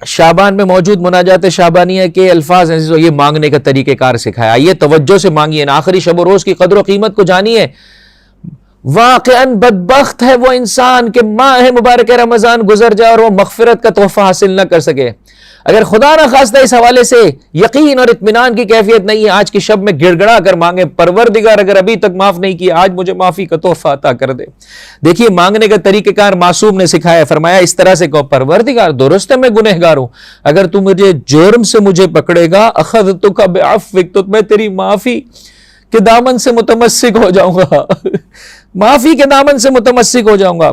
شعبان میں موجود مناجات شعبانیہ کے الفاظ ہیں، یہ مانگنے کا طریقہ کار سکھایا، آئیے توجہ سے مانگیے، آخری شب و روز کی قدر و قیمت کو جانیے۔ واقعاً بدبخت ہے وہ انسان کہ ماہ مبارک رمضان گزر جائے اور وہ مغفرت کا تحفہ حاصل نہ کر سکے۔ اگر خدا نہ خواستہ اس حوالے سے یقین اور اطمینان کی کیفیت نہیں ہے، آج کی شب میں گڑ گڑا کر مانگے، پروردگار اگر ابھی تک معاف نہیں کیا، آج مجھے معافی کا تحفہ عطا کر دے۔ دیکھیے مانگنے کا طریقہ کار معصوم نے سکھایا، فرمایا اس طرح سے کہو، پروردگار درست ہے میں گنہگار ہوں، اگر تو مجھے جرم سے مجھے پکڑے گا، اخذتک بعفوک، تو میں تیری معافی کے دامن سے متمسک ہو جاؤں گا، معافی کے دامن سے متمسک ہو جاؤں گا۔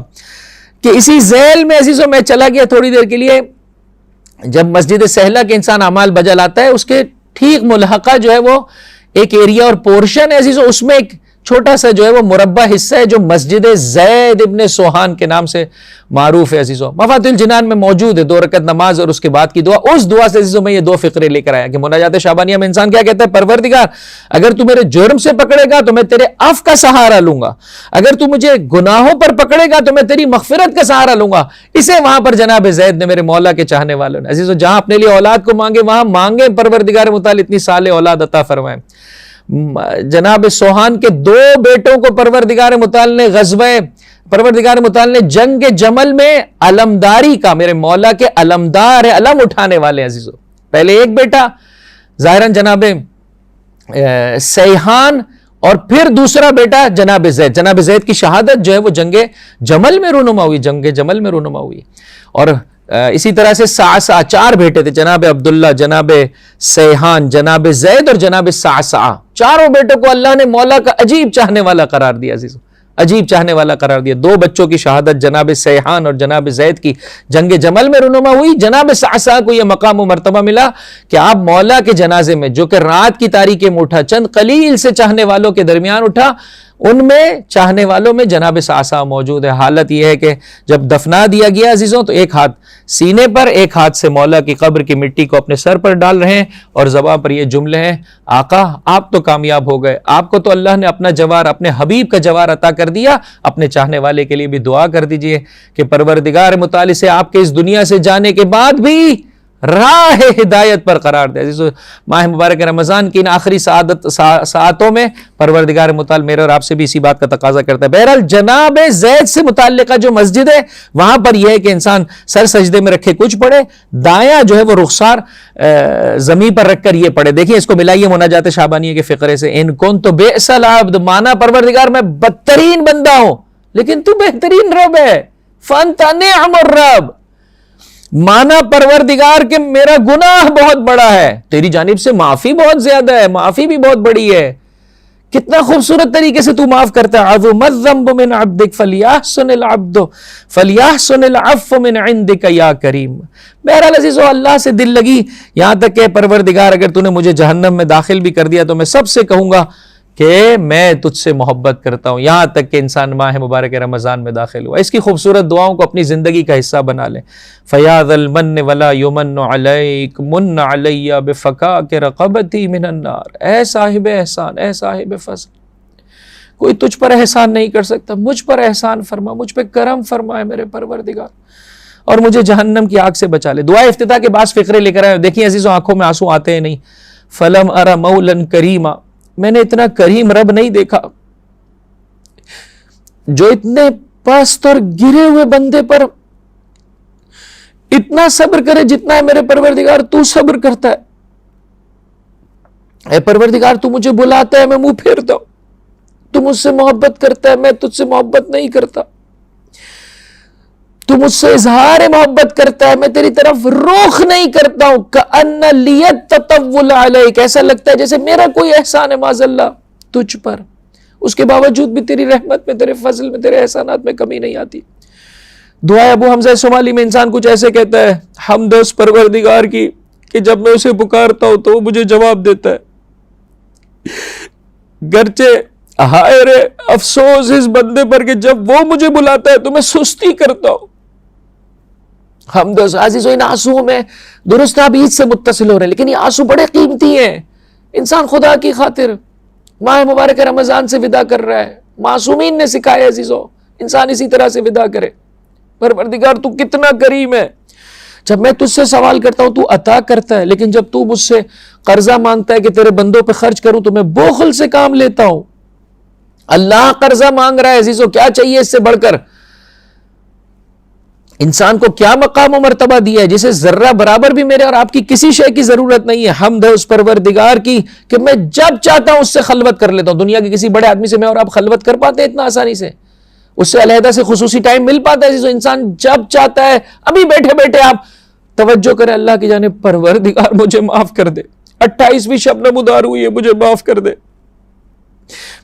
کہ اسی ذیل میں عزیزوں میں چلا گیا تھوڑی دیر کے لیے جب مسجد سہلہ کے انسان اعمال بجا لاتا ہے، اس کے ٹھیک ملحقہ جو ہے وہ ایک ایریا اور پورشن ہے عزیزو، اس میں ایک چھوٹا سا جو ہے وہ مربع حصہ ہے جو مسجد زید ابن سوہان کے نام سے معروف ہے عزیزو، مفاتیح الجنان میں موجود ہے، 2 رکعت نماز اور اس کے بعد کی دعا۔ اس دعا سے عزیزو میں یہ 2 فقرے لے کر آیا کہ مناجات شعبانیہ میں انسان کیا کہتا ہے، پروردگار اگر تو میرے جرم سے پکڑے گا تو میں تیرے عفو کا سہارا لوں گا، اگر تو مجھے گناہوں پر پکڑے گا تو میں تیری مغفرت کا سہارا لوں گا۔ اسے وہاں پر جناب زید نے، میرے مولا کے چاہنے والوں نے عزیزو، جہاں اپنے لیے اولاد کو مانگے وہاں مانگے پروردگار متعال اتنی صالح اولاد عطا فرمائے۔ جناب سوہان کے 2 بیٹوں کو پروردگار متعال نے پروردگار متعال نے جنگ جمل میں علمداری کا، میرے مولا کے علمدار ہے، علم اٹھانے والے عزیزو۔ پہلے ایک بیٹا ظاہراً جناب سیحان، اور پھر دوسرا بیٹا جناب زید۔ جناب زید کی شہادت جو ہے وہ جنگ جمل میں رونما ہوئی، اور اسی طرح سے 4 بیٹے تھے، جناب عبداللہ، جناب سیحان، جناب زید اور جناب سعسع۔ چاروں بیٹوں کو اللہ نے مولا کا عجیب چاہنے والا قرار دیا عزیزو، عجیب چاہنے والا قرار دیا۔ 2 بچوں کی شہادت جناب سیحان اور جناب زید کی جنگ جمل میں رونما ہوئی۔ جناب سعسع کو یہ مقام و مرتبہ ملا کہ آپ مولا کے جنازے میں، جو کہ رات کی تاریکی میں اٹھا، چند قلیل سے چاہنے والوں کے درمیان اٹھا، ان میں چاہنے والوں میں جناب سعسع موجود ہے۔ حالت یہ ہے کہ جب دفنا دیا گیا عزیزوں تو ایک ہاتھ سینے پر، ایک ہاتھ سے مولا کی قبر کی مٹی کو اپنے سر پر ڈال رہے ہیں، اور زبان پر یہ جملے ہیں، آقا آپ تو کامیاب ہو گئے، آپ کو تو اللہ نے اپنا جوار، اپنے حبیب کا جوار عطا کر دیا، اپنے چاہنے والے کے لیے بھی دعا کر دیجئے کہ پروردگار متعال سے آپ کے اس دنیا سے جانے کے بعد بھی راہ ہدایت پر قرار دے۔ عزیزو، ماہ مبارک رمضان کی ان آخری ساعتوں میں پروردگار متعال میرے اور آپ سے بھی اسی بات کا تقاضا کرتا ہے۔ بہرحال جناب زید سے متعلقہ جو مسجد ہے وہاں پر یہ ہے کہ انسان سر سجدے میں رکھے کچھ پڑھے، دایاں جو ہے وہ رخسار زمین پر رکھ کر یہ پڑھے۔ دیکھیں اس کو ملائیے مناجات شعبانیہ کے فقرے سے، ان کنت بئس العبد، مانا پروردگار میں بدترین بندہ ہوں لیکن تو بہترین رب ہے، فانت نعم الرب، مانا پروردگار کہ میرا گناہ بہت بڑا ہے، تیری جانب سے معافی بہت زیادہ ہے، معافی بھی بہت بڑی ہے، کتنا خوبصورت طریقے سے تو معاف کرتا ہے۔ عظم الذنب من عبدک فلیحسن العبد فلیحسن العفو من عندک یا کریم۔ بہرحال عزیزو، اللہ سے دل لگی، یہاں تک کہ پروردگار اگر تو نے مجھے جہنم میں داخل بھی کر دیا تو میں سب سے کہوں گا کہ میں تجھ سے محبت کرتا ہوں، یہاں تک کہ انسان ماہ مبارک رمضان میں داخل ہوا۔ اس کی خوبصورت دعاؤں کو اپنی زندگی کا حصہ بنا لیں۔ فیاض المن ولا یمن علیک من علی بفکاک رقبتی من النار، اے صاحب احسان، اے صاحب فضل، کوئی تجھ پر احسان نہیں کر سکتا، مجھ پر احسان فرما، مجھ پہ کرم فرمائے میرے پروردگار، اور مجھے جہنم کی آگ سے بچا لے۔ دعا افتتاح کے بعض فقرے لے کر آئے، دیکھیں عزیزوں آنکھوں میں آنسو آتے ہیں نہیں۔ فلم ارى مولا کریما، میں نے اتنا کریم رب نہیں دیکھا جو اتنے پست اور گرے ہوئے بندے پر اتنا صبر کرے جتنا ہے میرے پروردگار تو صبر کرتا ہے۔ اے پروردگار تو مجھے بلاتا ہے میں منہ پھیرتا ہوں، تو مجھ سے محبت کرتا ہے میں تجھ سے محبت نہیں کرتا، تو مجھ سے اظہار محبت کرتا ہے میں تیری طرف رخ نہیں کرتا ہوں۔ کأن لیت تطول علیک، ایسا لگتا ہے جیسے میرا کوئی احسان ہے معاذ اللہ تجھ پر، اس کے باوجود بھی تیری رحمت میں، تیرے فضل میں، تیرے احسانات میں کمی نہیں آتی۔ دعا ابو حمزہ صومالی میں انسان کچھ ایسے کہتا ہے، حمد اس پروردگار کی کہ جب میں اسے پکارتا ہوں تو وہ مجھے جواب دیتا ہے، گرچہ ہائے رے افسوس اس بندے پر کہ جب وہ مجھے بلاتا ہے تو میں سستی کرتا ہوں۔ حمد عزیزو، ان آنسوؤں میں درست آپ عید سے متصل ہو رہے ہیں لیکن یہ آنسو بڑے قیمتی ہیں۔ انسان خدا کی خاطر ماہ مبارک رمضان سے ودا کر رہا ہے، معصومین نے سکھایا عزیزو انسان اسی طرح سے ودا کرے۔ پروردگار تو کتنا کریم ہے، جب میں تجھ سے سوال کرتا ہوں تو عطا کرتا ہے، لیکن جب تو مجھ سے قرضہ مانگتا ہے کہ تیرے بندوں پہ خرچ کروں تو میں بخل سے کام لیتا ہوں۔ اللہ قرضہ مانگ رہا ہے عزیزو، کیا چاہیے اس سے بڑھ کر؟ انسان کو کیا مقام و مرتبہ دیا ہے جسے ذرہ برابر بھی میرے اور آپ کی کسی شے کی ضرورت نہیں ہے۔ حمد ہے اس پروردگار کی کہ میں جب چاہتا ہوں اس سے خلوت کر لیتا ہوں۔ دنیا کے کسی بڑے آدمی سے میں اور آپ خلوت کر پاتے ہیں اتنا آسانی سے؟ اس سے علیحدہ سے خصوصی ٹائم مل پاتا ہے؟ انسان جب چاہتا ہے، ابھی بیٹھے بیٹھے آپ توجہ کریں اللہ کی جانب، پروردگار مجھے معاف کر دے، 28ویں شبنم ادار ہوئی ہے مجھے معاف کر دے۔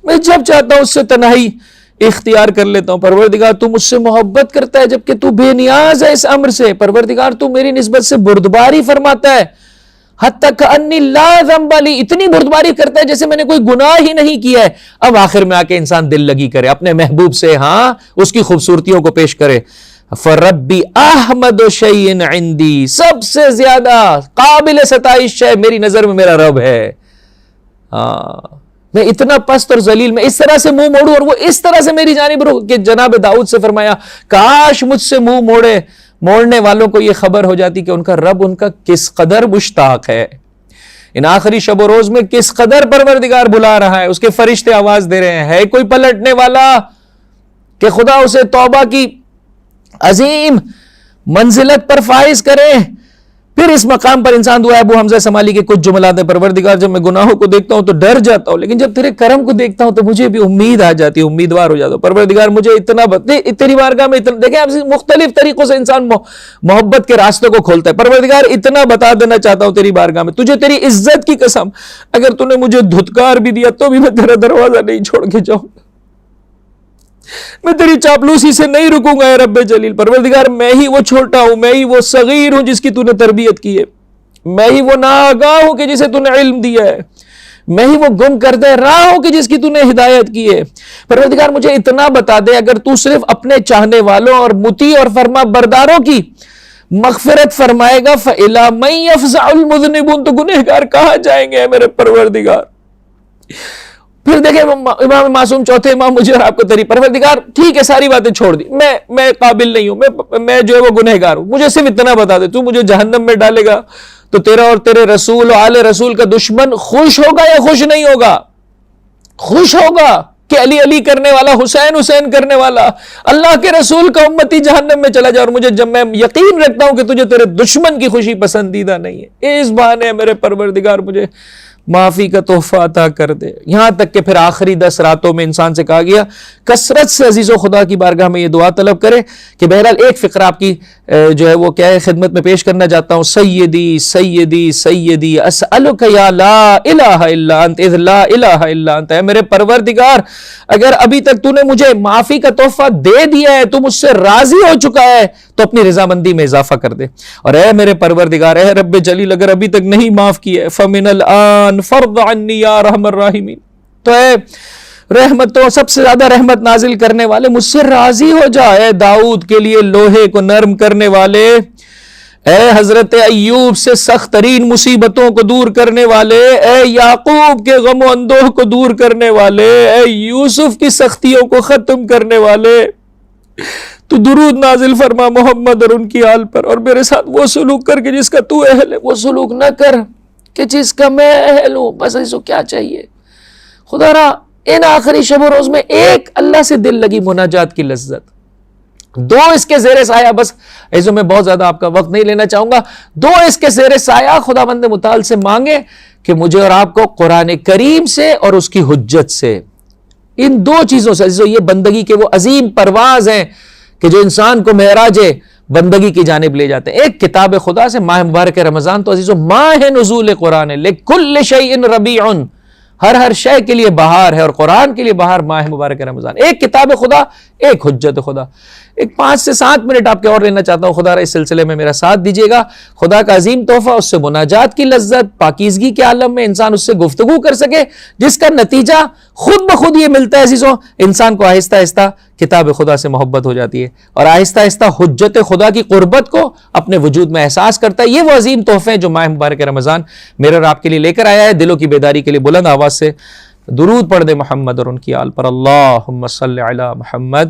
میں جب چاہتا ہوں اس سے تنہائی اختیار کر لیتا ہوں. پروردگار تو مجھ سے محبت کرتا ہے جبکہ تو بے نیاز ہے اس امر سے. پروردگار تو میری نسبت سے بردباری فرماتا ہے, حتیٰ کأنی لا ذنب لی, اتنی بردباری کرتا ہے جیسے میں نے کوئی گناہ ہی نہیں کیا ہے. اب آخر میں آ کے انسان دل لگی کرے اپنے محبوب سے, ہاں اس کی خوبصورتیوں کو پیش کرے. فربی احمد شیء عندی, سب سے زیادہ قابل ستائش شے میری نظر میں میرا رب ہے. میں اتنا پست اور ذلیل, میں اس طرح سے منہ موڑوں اور وہ اس طرح سے میری جانب رو, کہ جناب داؤد سے فرمایا کاش مجھ سے منہ موڑنے والوں کو یہ خبر ہو جاتی کہ ان کا رب ان کا کس قدر مشتاق ہے, ان آخری شب و روز میں کس قدر پروردگار بلا رہا ہے. اس کے فرشتے آواز دے رہے ہیں, ہے کوئی پلٹنے والا کہ خدا اسے توبہ کی عظیم منزلت پر فائز کرے. پھر اس مقام پر انسان دعا ابو حمزہ سمالی کے کچھ جملات ہیں, پروردگار جب میں گناہوں کو دیکھتا ہوں تو ڈر جاتا ہوں, لیکن جب تیرے کرم کو دیکھتا ہوں تو مجھے بھی امید آ جاتی ہے, امیدوار ہو جاتا ہوں. پروردگار مجھے اتنا تیری بارگاہ میں دیکھیں آپ مختلف طریقوں سے انسان محبت کے راستوں کو کھولتا ہے. پروردگار اتنا بتا دینا چاہتا ہوں تیری بارگاہ میں, تجھے تیری عزت کی قسم اگر تو نے مجھے دھتکار بھی دیا تو بھی میں تیرا دروازہ نہیں چھوڑ کے جاؤں, میں تیری چاپلوسی سے نہیں رکوں گا اے رب جلیل. پروردگار میں ہی وہ چھوٹا ہوں, میں ہی وہ صغیر ہوں جس کی تو نے تربیت کی ہے, میں ہی وہ ناآگاہ ہوں کہ جسے تو نے علم دیا ہے, میں ہی وہ گم کردہ راہ ہوں کہ جس کی تو نے ہدایت کی ہے. پروردگار مجھے اتنا بتا دے, اگر تو صرف اپنے چاہنے والوں اور مطیع اور فرما برداروں کی مغفرت فرمائے گا فَإِلَىٰ مَن يَفْزَعُ الْمُذْنِبُونَ, تو گنہگار کہاں جائیں گے میرے پروردگار. پھر دیکھیں امام معصوم چوتھے امام مجھے اور آپ کو تری, پروردگار ٹھیک ہے ساری باتیں چھوڑ دی, میں قابل نہیں ہوں, میں جو ہے وہ گنہگار ہوں, مجھے صرف اتنا بتا دے, تو مجھے جہنم میں ڈالے گا تو تیرا اور تیرے رسول و آل رسول کا دشمن خوش ہوگا یا خوش نہیں ہوگا؟ خوش ہوگا کہ علی علی کرنے والا, حسین حسین کرنے والا, اللہ کے رسول کا امتی جہنم میں چلا جائے, اور مجھے جب میں یقین رکھتا ہوں کہ تجھے تیرے دشمن کی خوشی پسندیدہ نہیں ہے, اس بہانے میرے پروردگار مجھے معافی کا تحفہ عطا کر دے. یہاں تک کہ پھر آخری 10 راتوں میں انسان سے کہا گیا کثرت سے عزیز و خدا کی بارگاہ میں یہ دعا طلب کرے کہ بہرحال ایک فقرہ آپ کی جو ہے وہ کیا ہے خدمت میں پیش کرنا چاہتا ہوں. سیدی سیدی سیدی اسألک یا لا الہ الا انت اذ لا الہ الا انت, اے میرے پروردگار اگر ابھی تک تو نے مجھے معافی کا تحفہ دے دیا ہے, تو مجھ سے راضی ہو چکا ہے, تو اپنی رضامندی میں اضافہ کر دے. اور اے میرے پروردگار, اے رب جلیل, اگر ابھی تک نہیں معاف کیا ہے فمن الان فرض عنی یا ارحم الراحمین, تو اے رحمتوں سب سے زیادہ رحمت نازل کرنے والے مجھ سے راضی ہو جا. اے داؤد کے لیے لوہے کو نرم کرنے والے, اے حضرت ایوب سے سخت ترین مصیبتوں کو دور کرنے والے, اے یعقوب کے غم و اندوہ کو دور کرنے والے, اے یوسف کی سختیوں کو ختم کرنے والے, تو درود نازل فرما محمد اور ان کی آل پر, اور میرے ساتھ وہ سلوک کر کے جس کا تو اہل ہے, وہ سلوک نہ کر کہ جس کا میں اہل ہوں. بس ایسو کیا چاہیے خدا را, ان آخری شب و روز میں ایک اللہ سے دل لگی مناجات کی لذت, 2 اس کے زیر سایہ, بس ایسو میں بہت زیادہ آپ کا وقت نہیں لینا چاہوں گا, 2 اس کے زیر سایہ خداوند متعال سے مانگے کہ مجھے اور آپ کو قرآن کریم سے اور اس کی حجت سے, ان 2 چیزوں سے عزیزو, یہ بندگی کے وہ عظیم پرواز ہیں کہ جو انسان کو معراج بندگی کی جانب لے جاتے ہیں. ایک کتاب خدا سے, ماہ مبارک رمضان تو عزیزو ماہ نزول قرآن ہے, لکل شیء ربیع, ہر شے کے لیے بہار ہے, اور قرآن کے لیے بہار ماہ مبارک رمضان. ایک کتاب خدا, ایک حجت خدا. ایک 5 سے 7 منٹ آپ کے اور لینا چاہتا ہوں, خدا را اس سلسلے میں میرا ساتھ دیجیے گا. خدا کا عظیم تحفہ, اس سے مناجات کی لذت, پاکیزگی کے عالم میں انسان اس سے گفتگو کر سکے, جس کا نتیجہ خود بخود یہ ملتا ہے عزیزوں, انسان کو آہستہ آہستہ کتاب خدا سے محبت ہو جاتی ہے, اور آہستہ آہستہ حجت خدا کی قربت کو اپنے وجود میں احساس کرتا ہے. یہ وہ عظیم تحفے ہیں جو ماہ مبارک رمضان میرے اور آپ کے لیے لے کر آیا ہے. دلوں کی بیداری کے لیے بلند آواز سے درود پڑھ دے محمد اور ان کی آل پر, اللہم صلی علی محمد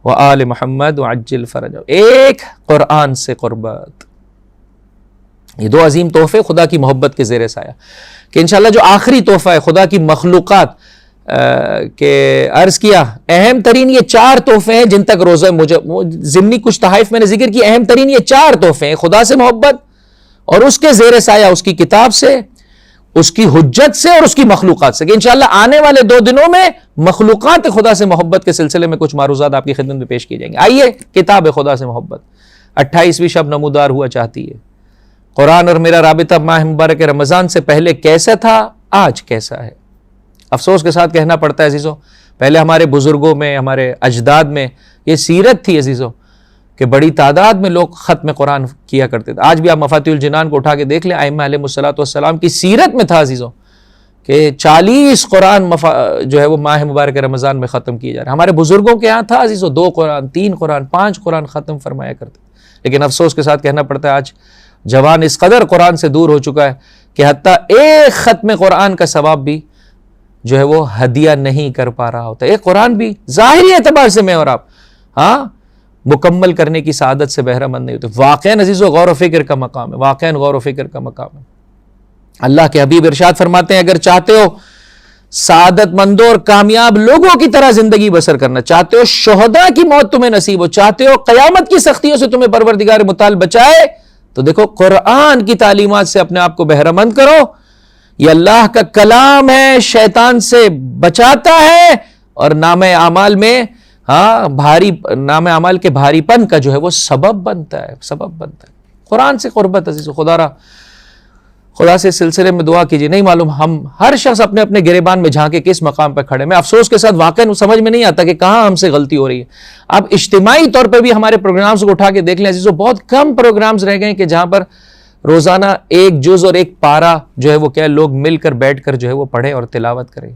و آل محمد وعجل فرجہ. ایک قرآن سے قربت, یہ 2 عظیم تحفے خدا کی محبت کے زیر سایہ, کہ انشاءاللہ جو آخری تحفہ ہے خدا کی مخلوقات کہ عرض کیا, اہم ترین یہ 4 تحفے ہیں جن تک روزہ مجھے ضمنی کچھ تحائف میں نے ذکر کی. اہم ترین یہ 4 تحفے ہیں, خدا سے محبت اور اس کے زیر سایہ اس کی کتاب سے, اس کی حجت سے, اور اس کی مخلوقات سے, کہ انشاءاللہ آنے والے 2 دنوں میں مخلوقات خدا سے محبت کے سلسلے میں کچھ معروضات آپ کی خدمت میں پیش کی جائیں گے. آئیے, کتاب خدا سے محبت 28ویں شب نمودار ہوا چاہتی ہے. قرآن اور میرا رابطہ ماہ مبارک رمضان سے پہلے کیسا تھا, آج کیسا ہے؟ افسوس کے ساتھ کہنا پڑتا ہے عزیزوں, پہلے ہمارے بزرگوں میں، ہمارے اجداد میں یہ سیرت تھی عزیزوں کہ بڑی تعداد میں لوگ ختم قرآن کیا کرتے تھے. آج بھی آپ مفاتیح الجنان کو اٹھا کے دیکھ لیں، ائمہ علیہ الصلوۃ والسلام کی سیرت میں تھا عزیزوں کہ 40 قرآن جو ہے وہ ماہ مبارک رمضان میں ختم کیے جا رہے ہیں. ہمارے بزرگوں کے ہاں تھا عزیزوں 2 قرآن، 3 قرآن، 5 قرآن ختم فرمایا کرتے. لیکن افسوس کے ساتھ کہنا پڑتا ہے آج جوان اس قدر قرآن سے دور ہو چکا ہے کہ حتیٰ ایک ختم قرآن کا ثواب بھی جو ہے وہ ہدیہ نہیں کر پا رہا ہوتا. ایک قرآن بھی ظاہری اعتبار سے میں اور آپ مکمل کرنے کی سعادت سے بہرہ مند نہیں ہوتے. واقعاً عزیزو غور و فکر کا مقام ہے، واقعاً غور و فکر کا مقام ہے. اللہ کے حبیب ارشاد فرماتے ہیں اگر چاہتے ہو سعادت مندوں اور کامیاب لوگوں کی طرح زندگی بسر کرنا، چاہتے ہو شہداء کی موت تمہیں نصیب ہو، چاہتے ہو قیامت کی سختیوں سے تمہیں پروردگار متعال بچائے، تو دیکھو قرآن کی تعلیمات سے اپنے آپ کو بہرہ مند کرو. یہ اللہ کا کلام ہے، شیطان سے بچاتا ہے اور نام اعمال میں نام اعمال کے بھاری پن کا جو ہے وہ سبب بنتا ہے. قرآن سے قربت عزیز خدا سے سلسلے میں دعا کیجیے. نہیں معلوم ہم ہر شخص اپنے اپنے گریبان میں جھانکے کس مقام پہ کھڑے. میں افسوس کے ساتھ واقعا سمجھ میں نہیں آتا کہ کہاں ہم سے غلطی ہو رہی ہے. اب اجتماعی طور پہ بھی ہمارے پروگرامز کو اٹھا کے دیکھ لیں عزیزو، بہت کم پروگرامز رہ گئے کہ جہاں پر روزانہ ایک جز اور ایک پارہ جو ہے وہ کیا لوگ مل کر بیٹھ کر جو ہے وہ پڑھیں اور تلاوت کریں.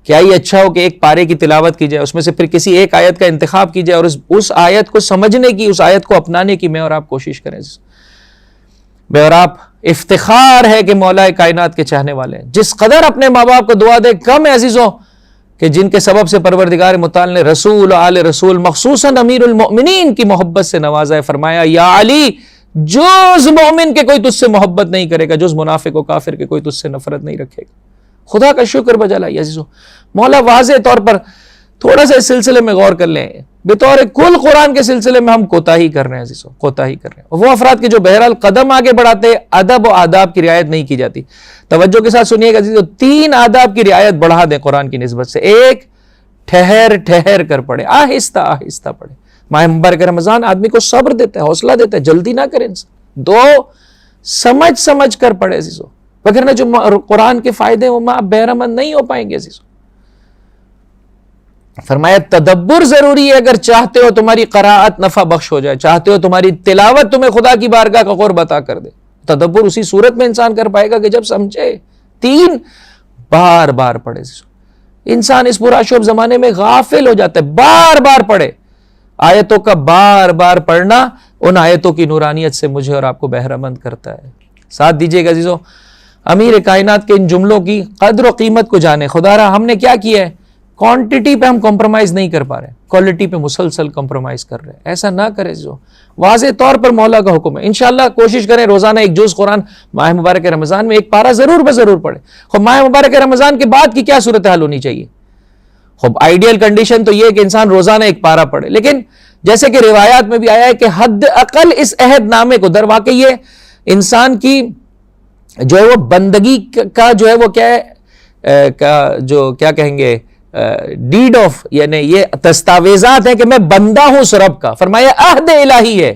کیا یہ اچھا ہو کہ ایک پارے کی تلاوت کی جائے، اس میں سے پھر کسی ایک آیت کا انتخاب کی جائے اور اس آیت کو سمجھنے کی، اس آیت کو اپنانے کی میں اور آپ کوشش کریں. میں اور آپ افتخار ہے کہ مولا کائنات کے چاہنے والے ہیں. جس قدر اپنے ماں باپ کو دعا دے کم ہے عزیزوں کہ جن کے سبب سے پروردگار متعال نے رسول و آل رسول خصوصاً امیر المؤمنین کی محبت سے نوازا ہے. فرمایا یا علی جز مومن کے کوئی تجھ سے محبت نہیں کرے گا، جز منافق و کافر کے کوئی تجھ سے نفرت نہیں رکھے گا. خدا کا شکر بجا لائیے عزیزو. مولا واضح طور پر تھوڑا سا اس سلسلے میں غور کر لیں، بطور کل قرآن کے سلسلے میں ہم کوتاہی کر رہے ہیں عزیزو، کوتاہی کر رہے ہیں. وہ افراد کے جو بہرحال قدم آگے بڑھاتے ادب و آداب کی رعایت نہیں کی جاتی. توجہ کے ساتھ سنیے گا عزیزو، 3 آداب کی رعایت بڑھا دیں قرآن کی نسبت سے. 1 ٹھہر کر پڑھے، آہستہ آہستہ پڑھے. ماہ مبارک رمضان آدمی کو صبر دیتا ہے، حوصلہ دیتا ہے، جلدی نہ کریں انسان. 2 سمجھ کر پڑھے عزیزو، وگرنہ جو قرآن کے فائدے وہ آپ بہرہ مند نہیں ہو پائیں گے عزیزو. فرمایا تدبر ضروری ہے اگر چاہتے ہو تمہاری قراءت نفع بخش ہو جائے، چاہتے ہو تمہاری تلاوت تمہیں خدا کی بارگاہ کا قرب عطا کر دے. تدبر اسی صورت میں انسان کر پائے گا کہ جب سمجھے. 3 بار پڑھے. انسان اس پرآشوب زمانے میں غافل ہو جاتا ہے. بار پڑھے. آیتوں کا بار پڑھنا ان آیتوں کی نورانیت سے مجھے اور آپ کو بہرہ مند کرتا ہے. ساتھ دیجئے گا عزیزو، امیر کائنات کے ان جملوں کی قدر و قیمت کو جانے. خدا را ہم نے کیا کیا ہے، کوانٹٹی پہ ہم کمپرومائز نہیں کر پا رہے، کوالٹی پہ مسلسل کمپرومائز کر رہے ہیں. ایسا نہ کرے جو واضح طور پر مولا کا حکم ہے. انشاءاللہ کوشش کریں روزانہ 1 جز قرآن ماہ مبارک رمضان میں 1 پارہ ضرور پڑھیں. خب ماہ مبارک رمضان کے بعد کی کیا صورتحال ہونی چاہیے؟ خب آئیڈیل کنڈیشن تو یہ ہے کہ انسان روزانہ 1 پارہ پڑھے. لیکن جیسے کہ روایات میں بھی آیا ہے کہ حد اقل اس عہد نامے کو در واقع یہ انسان کی جو ہے وہ بندگی کا جو ہے وہ کیا ہے جو کیا کہیں گے ڈیڈ آف، یعنی یہ دستاویزات ہیں کہ میں بندہ ہوں اس رب کا. فرمایا عہد الہی ہے،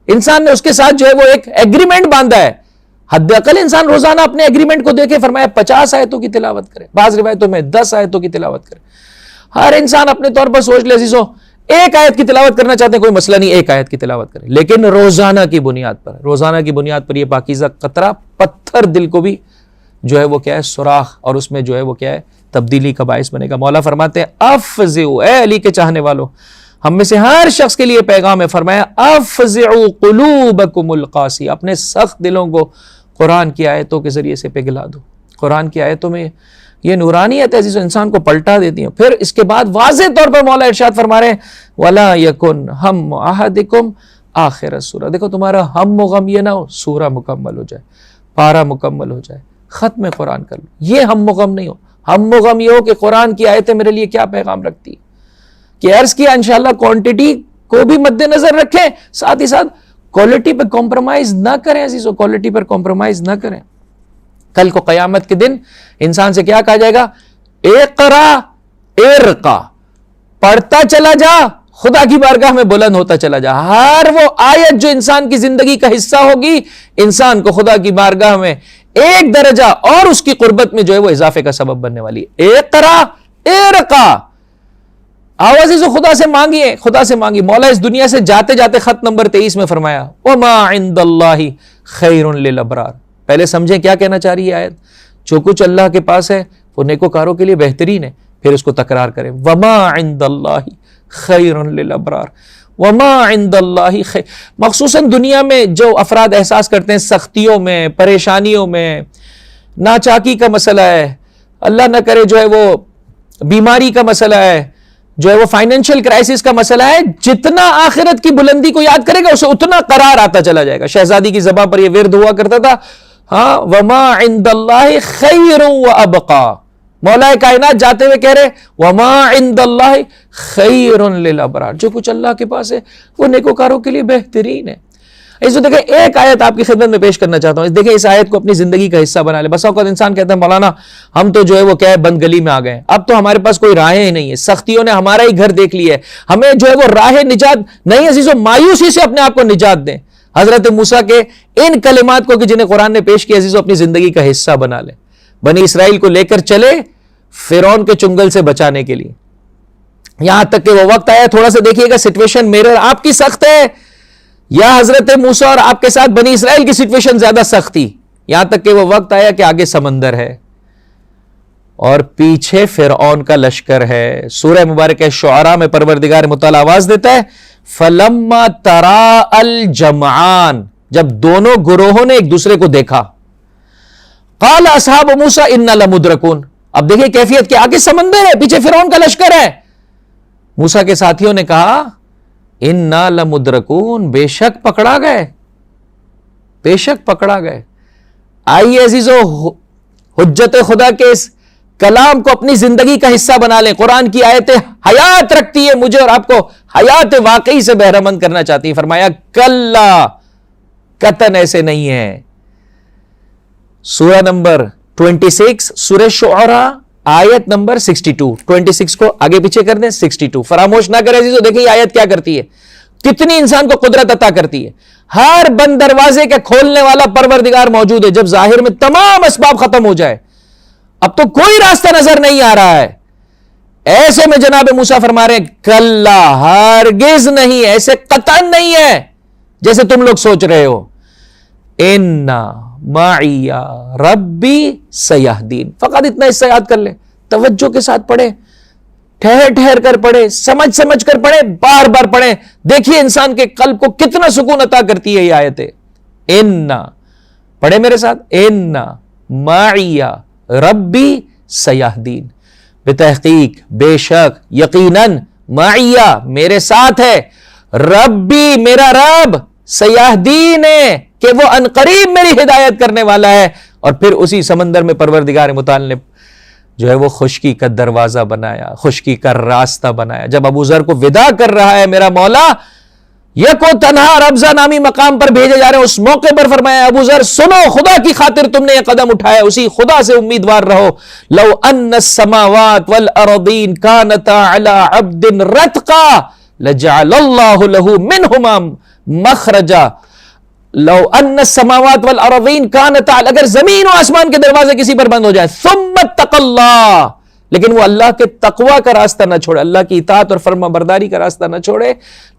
انسان نے اس کے ساتھ جو ہے وہ ایک ایگریمنٹ باندھا ہے. حد اقل انسان روزانہ اپنے ایگریمنٹ کو دیکھے. فرمایا 50 آیتوں کی تلاوت کرے، بعض روایتوں میں 10 آیتوں کی تلاوت کرے. ہر انسان اپنے طور پر سوچ لے عزیزو، 1 آیت کی تلاوت کرنا چاہتے ہیں کوئی مسئلہ نہیں، 1 آیت کی تلاوت کرے، لیکن روزانہ کی بنیاد پر یہ پاکیزہ قطرہ پتھر دل کو بھی جو ہے وہ کیا ہے سوراخ، اور اس میں جو ہے وہ کیا ہے تبدیلی کا باعث بنے گا. مولا فرماتے ہیں افزعوا، اے علی کے چاہنے والوں، ہم میں سے ہر شخص کے لیے پیغام ہے. فرمایا افزعوا قلوبکم القاسی، اپنے سخت دلوں کو قرآن کی آیتوں کے ذریعے سے پگھلا دو. قرآن کی آیتوں میں یہ نورانیت ہے عزیزو، انسان کو پلٹا دیتی ہیں. پھر اس کے بعد واضح طور پر مولا ارشاد فرما رہے ہیں وَلَا يَكُنْ هَمُّ أَحَدِكُمْ آخر السورہ. دیکھو تمہارا ہم و غم یہ نہ ہو سورہ مکمل ہو جائے، پارہ مکمل ہو جائے، ختم قرآن کر لو. یہ ہم و غم نہیں ہو. ہم و غم یہ ہو کہ قرآن کی آیتیں میرے لیے کیا پیغام رکھتی ہے. کہ عرض کیا انشاءاللہ کوانٹٹی کو بھی مد نظر رکھیں، ساتھ ہی ساتھ کوالٹی پہ کمپرومائز نہ کریں عزیزو، کوالٹی پر کمپرومائز نہ کریں. کل کو قیامت کے دن انسان سے کیا کہا جائے گا؟ اقرا ارقا، پڑھتا چلا جا، خدا کی بارگاہ میں بلند ہوتا چلا جا. ہر وہ آیت جو انسان کی زندگی کا حصہ ہوگی، انسان کو خدا کی بارگاہ میں 1 درجہ اور اس کی قربت میں جو ہے وہ اضافے کا سبب بننے والی ہے. اقرا ارقا، آوازی سے خدا سے مانگیے، خدا سے مانگیے. مولا اس دنیا سے جاتے جاتے خط نمبر 23 میں فرمایا وما عند اللہ خیر للابرار. پہلے سمجھیں کیا کہنا چاہ رہی ہے آیت. جو کچھ اللہ کے پاس ہے وہ نیکوکاروں کے لیے بہترین ہے. پھر اس کو تکرار کریں وما عند اللہ خیر للابرار. وما عند اللہ خیر. مخصوصاً دنیا میں جو افراد احساس کرتے ہیں سختیوں میں، پریشانیوں میں، ناچاکی کا مسئلہ ہے، اللہ نہ کرے جو ہے وہ بیماری کا مسئلہ ہے، جو ہے وہ فائنینشیل کرائسس کا مسئلہ ہے، جتنا آخرت کی بلندی کو یاد کرے گا اسے اتنا قرار آتا چلا جائے گا. شہزادی کی زبان پر یہ ورد ہوا کرتا تھا ہاں وما عند اللہ خیر وابقا. مولا کائنات جاتے ہوئے کہہ رہے وما عند اللہ خیر للابرار. جو کچھ اللہ کے پاس ہے وہ نیکوکاروں کے لیے بہترین ہے. اس کو دیکھیں ایک آیت آپ کی خدمت میں پیش کرنا چاہتا ہوں. دیکھیں اس آیت کو اپنی زندگی کا حصہ بنا لے. بس اوقات انسان کہتا ہے مولانا ہم تو جو ہے وہ کیا ہے بند گلی میں آ گئے، اب تو ہمارے پاس کوئی راہیں ہی نہیں ہے، سختیوں نے ہمارا ہی گھر دیکھ لیا ہے، ہمیں جو ہے وہ راہ نجات نہیں. عزیزو مایوسی سے اپنے آپ کو نجات دیں. حضرت موسیٰ کے ان کلمات کو کہ جنہیں قرآن نے پیش کیا عزیزو اپنی زندگی کا حصہ بنا لیں. بنی اسرائیل کو لے کر چلے فرعون کے چنگل سے بچانے کے لیے. یہاں تک کہ وہ وقت آیا، تھوڑا سا دیکھیے گا سچویشن میرر آپ کی سخت ہے یا حضرت موسیٰ اور آپ کے ساتھ بنی اسرائیل کی سچویشن زیادہ سخت تھی. یہاں تک کہ وہ وقت آیا کہ آگے سمندر ہے اور پیچھے فرعون کا لشکر ہے. سورہ مبارکہ شعراء میں پروردگار متعال آواز دیتا ہے فلما ترا الجمعان. جب دونوں گروہوں نے ایک دوسرے کو دیکھا قال اصحاب موسیٰ انا لمدرکون. اب دیکھیں کیفیت کہ آگے سمندر ہے، پیچھے فرعون کا لشکر ہے. موسیٰ کے ساتھیوں نے کہا انا لمدرکون، بے شک پکڑا گئے، بے شک پکڑا گئے. آئیے عزیزو حجت خدا کے اس کلام کو اپنی زندگی کا حصہ بنا لیں. قرآن کی آیتیں حیات رکھتی ہے، مجھے اور آپ کو حیات واقعی سے بہرہ مند کرنا چاہتی ہے. فرمایا کلا، قطعاً ایسے نہیں ہے. سورہ نمبر 26 سورہ شعراء آیت نمبر 62. 26 کو آگے پیچھے کر دیں، 62 فراموش نہ کریں عزیزو. دیکھیں یہ آیت کیا کرتی ہے، کتنی انسان کو قدرت عطا کرتی ہے. ہر بند دروازے کے کھولنے والا پروردگار موجود ہے. جب ظاہر میں تمام اسباب ختم ہو جائے، اب تو کوئی راستہ نظر نہیں آ رہا ہے، ایسے میں جناب موسیٰ فرما رہے ہیں کلا، ہرگز نہیں، ایسے قطعاً نہیں ہے جیسے تم لوگ سوچ رہے ہو. انا معی ربی سیہدین. فقط اتنا حصہ یاد کر لیں، توجہ کے ساتھ پڑھیں، ٹھہر ٹھہر کر پڑھیں، سمجھ سمجھ کر پڑھیں، بار بار پڑھیں. دیکھیے انسان کے قلب کو کتنا سکون عطا کرتی ہے یہ آیتیں. انا، پڑھیں میرے ساتھ، انا معی ربی سیہدین. بتحقیق، بے شک، یقیناً، معیہ میرے ساتھ ہے، ربی میرا رب، سیہدین ہے کہ وہ عنقریب میری ہدایت کرنے والا ہے. اور پھر اسی سمندر میں پروردگار متعال نے جو ہے وہ خشکی کا دروازہ بنایا، خشکی کا راستہ بنایا. جب ابو ذر کو ودا کر رہا ہے میرا مولا، یکو تنہا ربضہ نامی مقام پر بھیجے جا رہے ہیں، اس موقع پر فرمایا ابو ذر سنو، خدا کی خاطر تم نے یہ قدم اٹھایا، اسی خدا سے امیدوار رہو. لو ان السماوات والارضین کانتا علی عبد رتقا لجعل اللہ لہ منہما مخرجا. لو ان السماوات والارضین کانتا، اگر زمین و آسمان کے دروازے کسی پر بند ہو جائے، ثم اتق اللہ، لیکن وہ اللہ کے تقوی کا راستہ نہ چھوڑے، اللہ کی اطاعت اور فرما برداری کا راستہ نہ چھوڑے،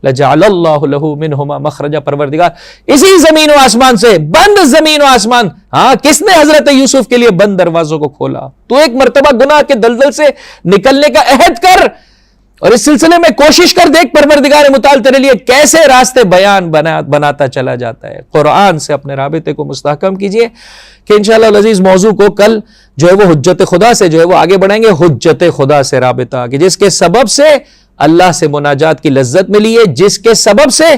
لجعل اللہ لہ منہما مخرجا. پروردگار اسی زمین و آسمان سے، بند زمین و آسمان، ہاں کس نے حضرت یوسف کے لیے بند دروازوں کو کھولا؟ تو ایک مرتبہ گناہ کے دلدل سے نکلنے کا عہد کر اور اس سلسلے میں کوشش کر دیکھ پروردگار متعال تیرے لیے کیسے راستے بیان بناتا چلا جاتا ہے. قرآن سے اپنے رابطے کو مستحکم کیجئے کہ انشاءاللہ العزیز موضوع کو کل جو ہے وہ حجت خدا سے جو ہے وہ آگے بڑھیں گے. حجت خدا سے رابطہ کہ جس کے سبب سے اللہ سے مناجات کی لذت ملی ہے، جس کے سبب سے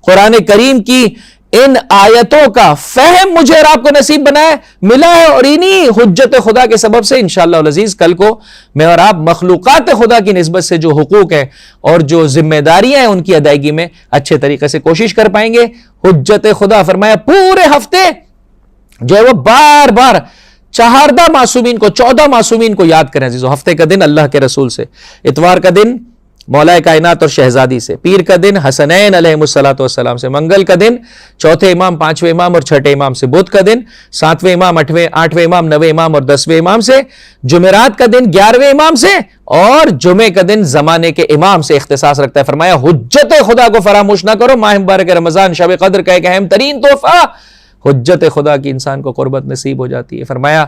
قرآن کریم کی ان آیتوں کا فہم مجھے اور آپ کو نصیب ملا ہے، اور انہی حجت خدا کے سبب سے انشاءاللہ العزیز کل کو میں اور آپ مخلوقات خدا کی نسبت سے جو حقوق ہیں اور جو ذمہ داریاں ہیں ان کی ادائیگی میں اچھے طریقے سے کوشش کر پائیں گے. حجت خدا فرمایا پورے ہفتے جو ہے وہ بار بار 14 معصومین کو 14 معصومین کو یاد کریں عزیزو. ہفتے کا دن اللہ کے رسول سے، اتوار کا دن مولا کائنات اور شہزادی سے، پیر کا دن حسنین علیہ الصلوۃ والسلام سے، منگل کا دن چوتھے امام، پانچویں امام اور چھٹے امام سے، بدھ کا دن ساتویں امام، آٹھویں امام، نویں امام اور 10ویں امام سے، جمعرات کا دن 11ویں امام سے، اور جمعے کا دن زمانے کے امام سے اختصاص رکھتا ہے۔ فرمایا حجت خدا کو فراموش نہ کرو، ماہ مبارک رمضان شب قدر کا ایک اہم ترین تحفہ، حجت خدا کی انسان کو قربت نصیب ہو جاتی ہے۔ فرمایا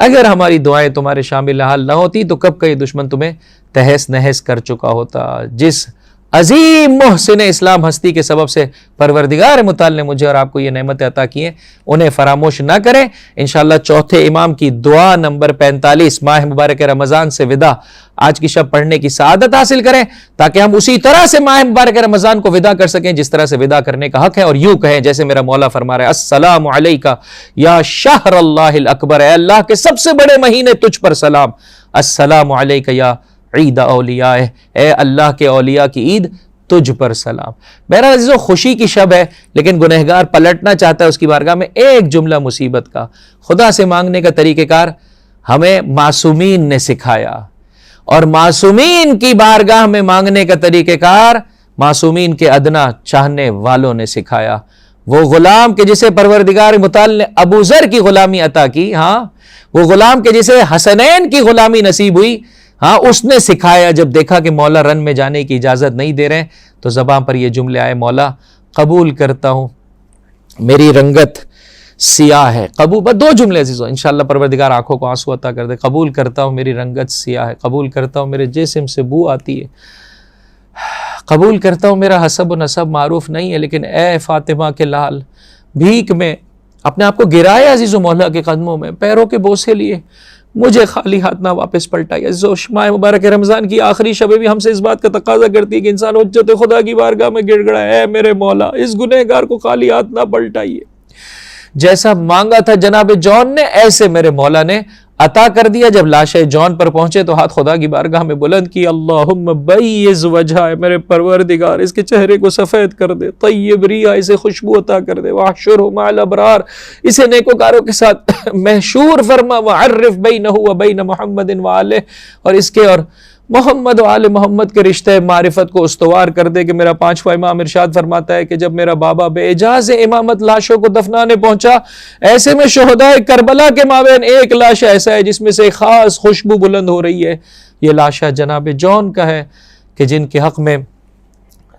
اگر ہماری دعائیں تمہارے شامل حال نہ ہوتی تو کب کا یہ دشمن تمہیں تہس نہس کر چکا ہوتا۔ جس عظیم محسن اسلام ہستی کے سبب سے پروردگار متعال نے مجھے اور آپ کو یہ نعمت عطا کی ہیں، انہیں فراموش نہ کریں۔ انشاءاللہ چوتھے امام کی دعا نمبر 45 ماہ مبارک رمضان سے وداع آج کی شب پڑھنے کی سعادت حاصل کریں، تاکہ ہم اسی طرح سے ماہ مبارک رمضان کو وداع کر سکیں جس طرح سے وداع کرنے کا حق ہے، اور یوں کہیں جیسے میرا مولا فرما رہا ہے، السلام علیکہ یا شہر اللہ الاکبر، اے اللہ کے سب سے بڑے مہینے تجھ پر سلام، السلام علیکہ یا عید اولیاء، اے اللہ کے اولیاء کی عید تجھ پر سلام۔ بہرحال عزیزو، خوشی کی شب ہے، لیکن گنہگار پلٹنا چاہتا ہے اس کی بارگاہ میں ایک جملہ مصیبت کا۔ خدا سے مانگنے کا طریقہ کار ہمیں معصومین نے سکھایا، اور معصومین کی بارگاہ میں مانگنے کا طریقہ کار معصومین کے ادنا چاہنے والوں نے سکھایا۔ وہ غلام کہ جسے پروردگار متعال نے ابو ذر کی غلامی عطا کی، ہاں وہ غلام کہ جسے حسنین کی غلامی نصیب ہوئی، ہاں اس نے سکھایا۔ جب دیکھا کہ مولا رن میں جانے کی اجازت نہیں دے رہے تو زبان پر یہ جملے آئے، مولا قبول کرتا ہوں میری رنگت سیاہ ہے، قبول، دو جملے عزیزو، انشاءاللہ پروردگار آنکھوں کو آنسو عطا کر دے۔ قبول کرتا ہوں میری رنگت سیاہ ہے، قبول کرتا ہوں میرے جسم سے بو آتی ہے، قبول کرتا ہوں میرا حسب و نسب معروف نہیں ہے، لیکن اے فاطمہ کے لال، بھیک میں اپنے آپ کو گرایا عزیزو مولا کے قدموں میں، پیروں کے بوسے لیے، مجھے خالی ہاتھ نہ واپس پلٹائی۔ عزیزو ماہ مبارک رمضان کی آخری شبیں بھی ہم سے اس بات کا تقاضا کرتی ہے کہ انسان حجت خدا کی بارگاہ میں گڑ گڑائے، اے میرے مولا اس گنہگار کو خالی ہاتھ نہ پلٹائیے، جیسا مانگا تھا جناب جون نے ایسے میرے مولا نے عطا کر دیا۔ جب لاشِ جون پر پہنچے تو ہاتھ خدا کی بارگاہ میں بلند کی، اللہم بیض وجہ، میرے پروردگار اس کے چہرے کو سفید کر دے، طیب ریح، اسے خوشبو عطا کر دے، واحشرہ مع الابرار، اسے نیکوکاروں کے ساتھ محشور فرما، وعرف بینہ و بین محمد وآلہ، اور اس کے اور محمد و آل محمد کے رشتہ معرفت کو استوار کر دے۔ کہ میرا پانچواں امام ارشاد فرماتا ہے کہ جب میرا بابا بے اجاز امامت لاشوں کو دفنانے پہنچا، ایسے میں شہداء کربلا کے مابین ایک لاش ایسا ہے جس میں سے خاص خوشبو بلند ہو رہی ہے، یہ لاشا جناب جون کا ہے، کہ جن کے حق میں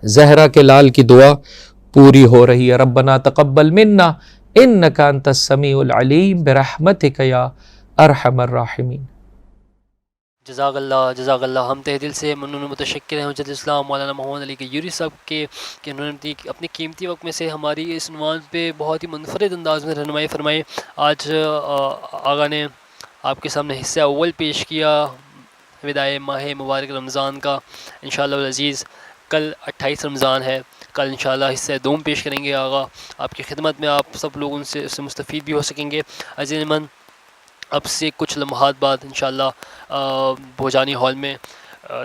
زہرا کے لال کی دعا پوری ہو رہی ہے۔ ربنا تقبل منا انک انت السمیع العلیم برحمتک یا ارحم الراحمین۔ جزاک اللہ، ہم تہ دل سے ممنون و متشکر ہیں حجت اسلام مولانا محمد علی غیوری صاحب کے کہ انہوں نے اپنے قیمتی وقت میں سے ہماری اس عنوان پہ بہت ہی منفرد انداز میں رہنمائی فرمائی۔ آج آقا نے آپ کے سامنے حصہ اول پیش کیا وداع ماہ مبارک رمضان کا۔ انشاءاللہ العزیز کل 28 رمضان ہے، کل انشاءاللہ حصہ دوم پیش کریں گے آقا آپ کی خدمت میں، آپ سب لوگ اس سے مستفید بھی ہو سکیں گے۔ عزیز من، اب سے کچھ لمحات بعد انشاءاللہ بھوجانی ہال میں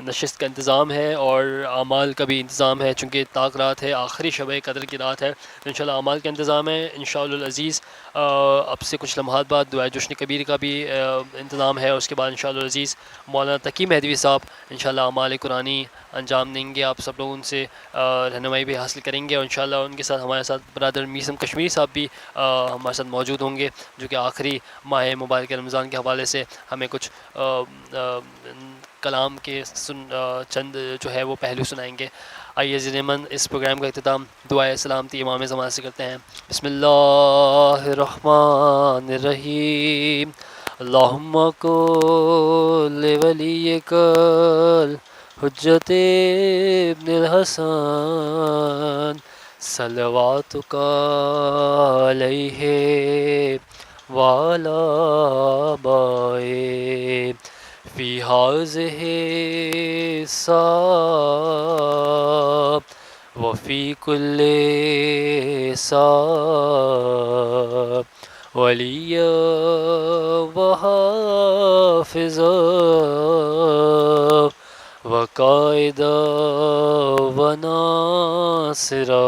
نشست کا انتظام ہے اور اعمال کا بھی انتظام ہے، چونکہ طاق رات ہے، آخری شب قدر کی رات ہے، تو انشاءاللہ اعمال کا انتظام ہے انشاءاللہ العزیز۔ اب سے کچھ لمحات بعد دعائے جشن کبیر کا بھی انتظام ہے، اس کے بعد انشاءاللہ العزیز مولانا تقی مہدوی صاحب انشاءاللہ اعمال قرآنی انجام دیں گے، آپ سب لوگ ان سے رہنمائی بھی حاصل کریں گے، اور انشاءاللہ ان کے ساتھ ہمارے ساتھ برادر میسم کشمیری صاحب بھی ہمارے ساتھ موجود ہوں گے، جو کہ آخری ماہ مبارک رمضان کے حوالے سے ہمیں کچھ کلام کے چند جو ہے وہ پہلو سنائیں گے۔ آئیے عزیز من، اس پروگرام کا اختتام دعائے سلامتی امام زمان سے کرتے ہیں۔ بسم اللہ الرحمن الرحیم، اللہم کل ولیک حجت ابن الحسن صلواتک علیہ وعلی آبائہ فی ہذہ الساعۃ وفی کل ساعۃ ولیہ وحافظہ وقائدہ وناصرہ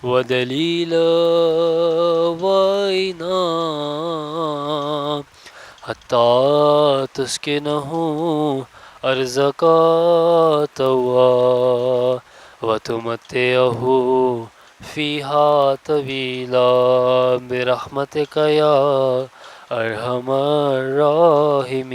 ودلیلہ وعناں حتی تسکنہ أرزقا توا وتمتعه فيها طويلا برحمتك يا أرحم الراحمين.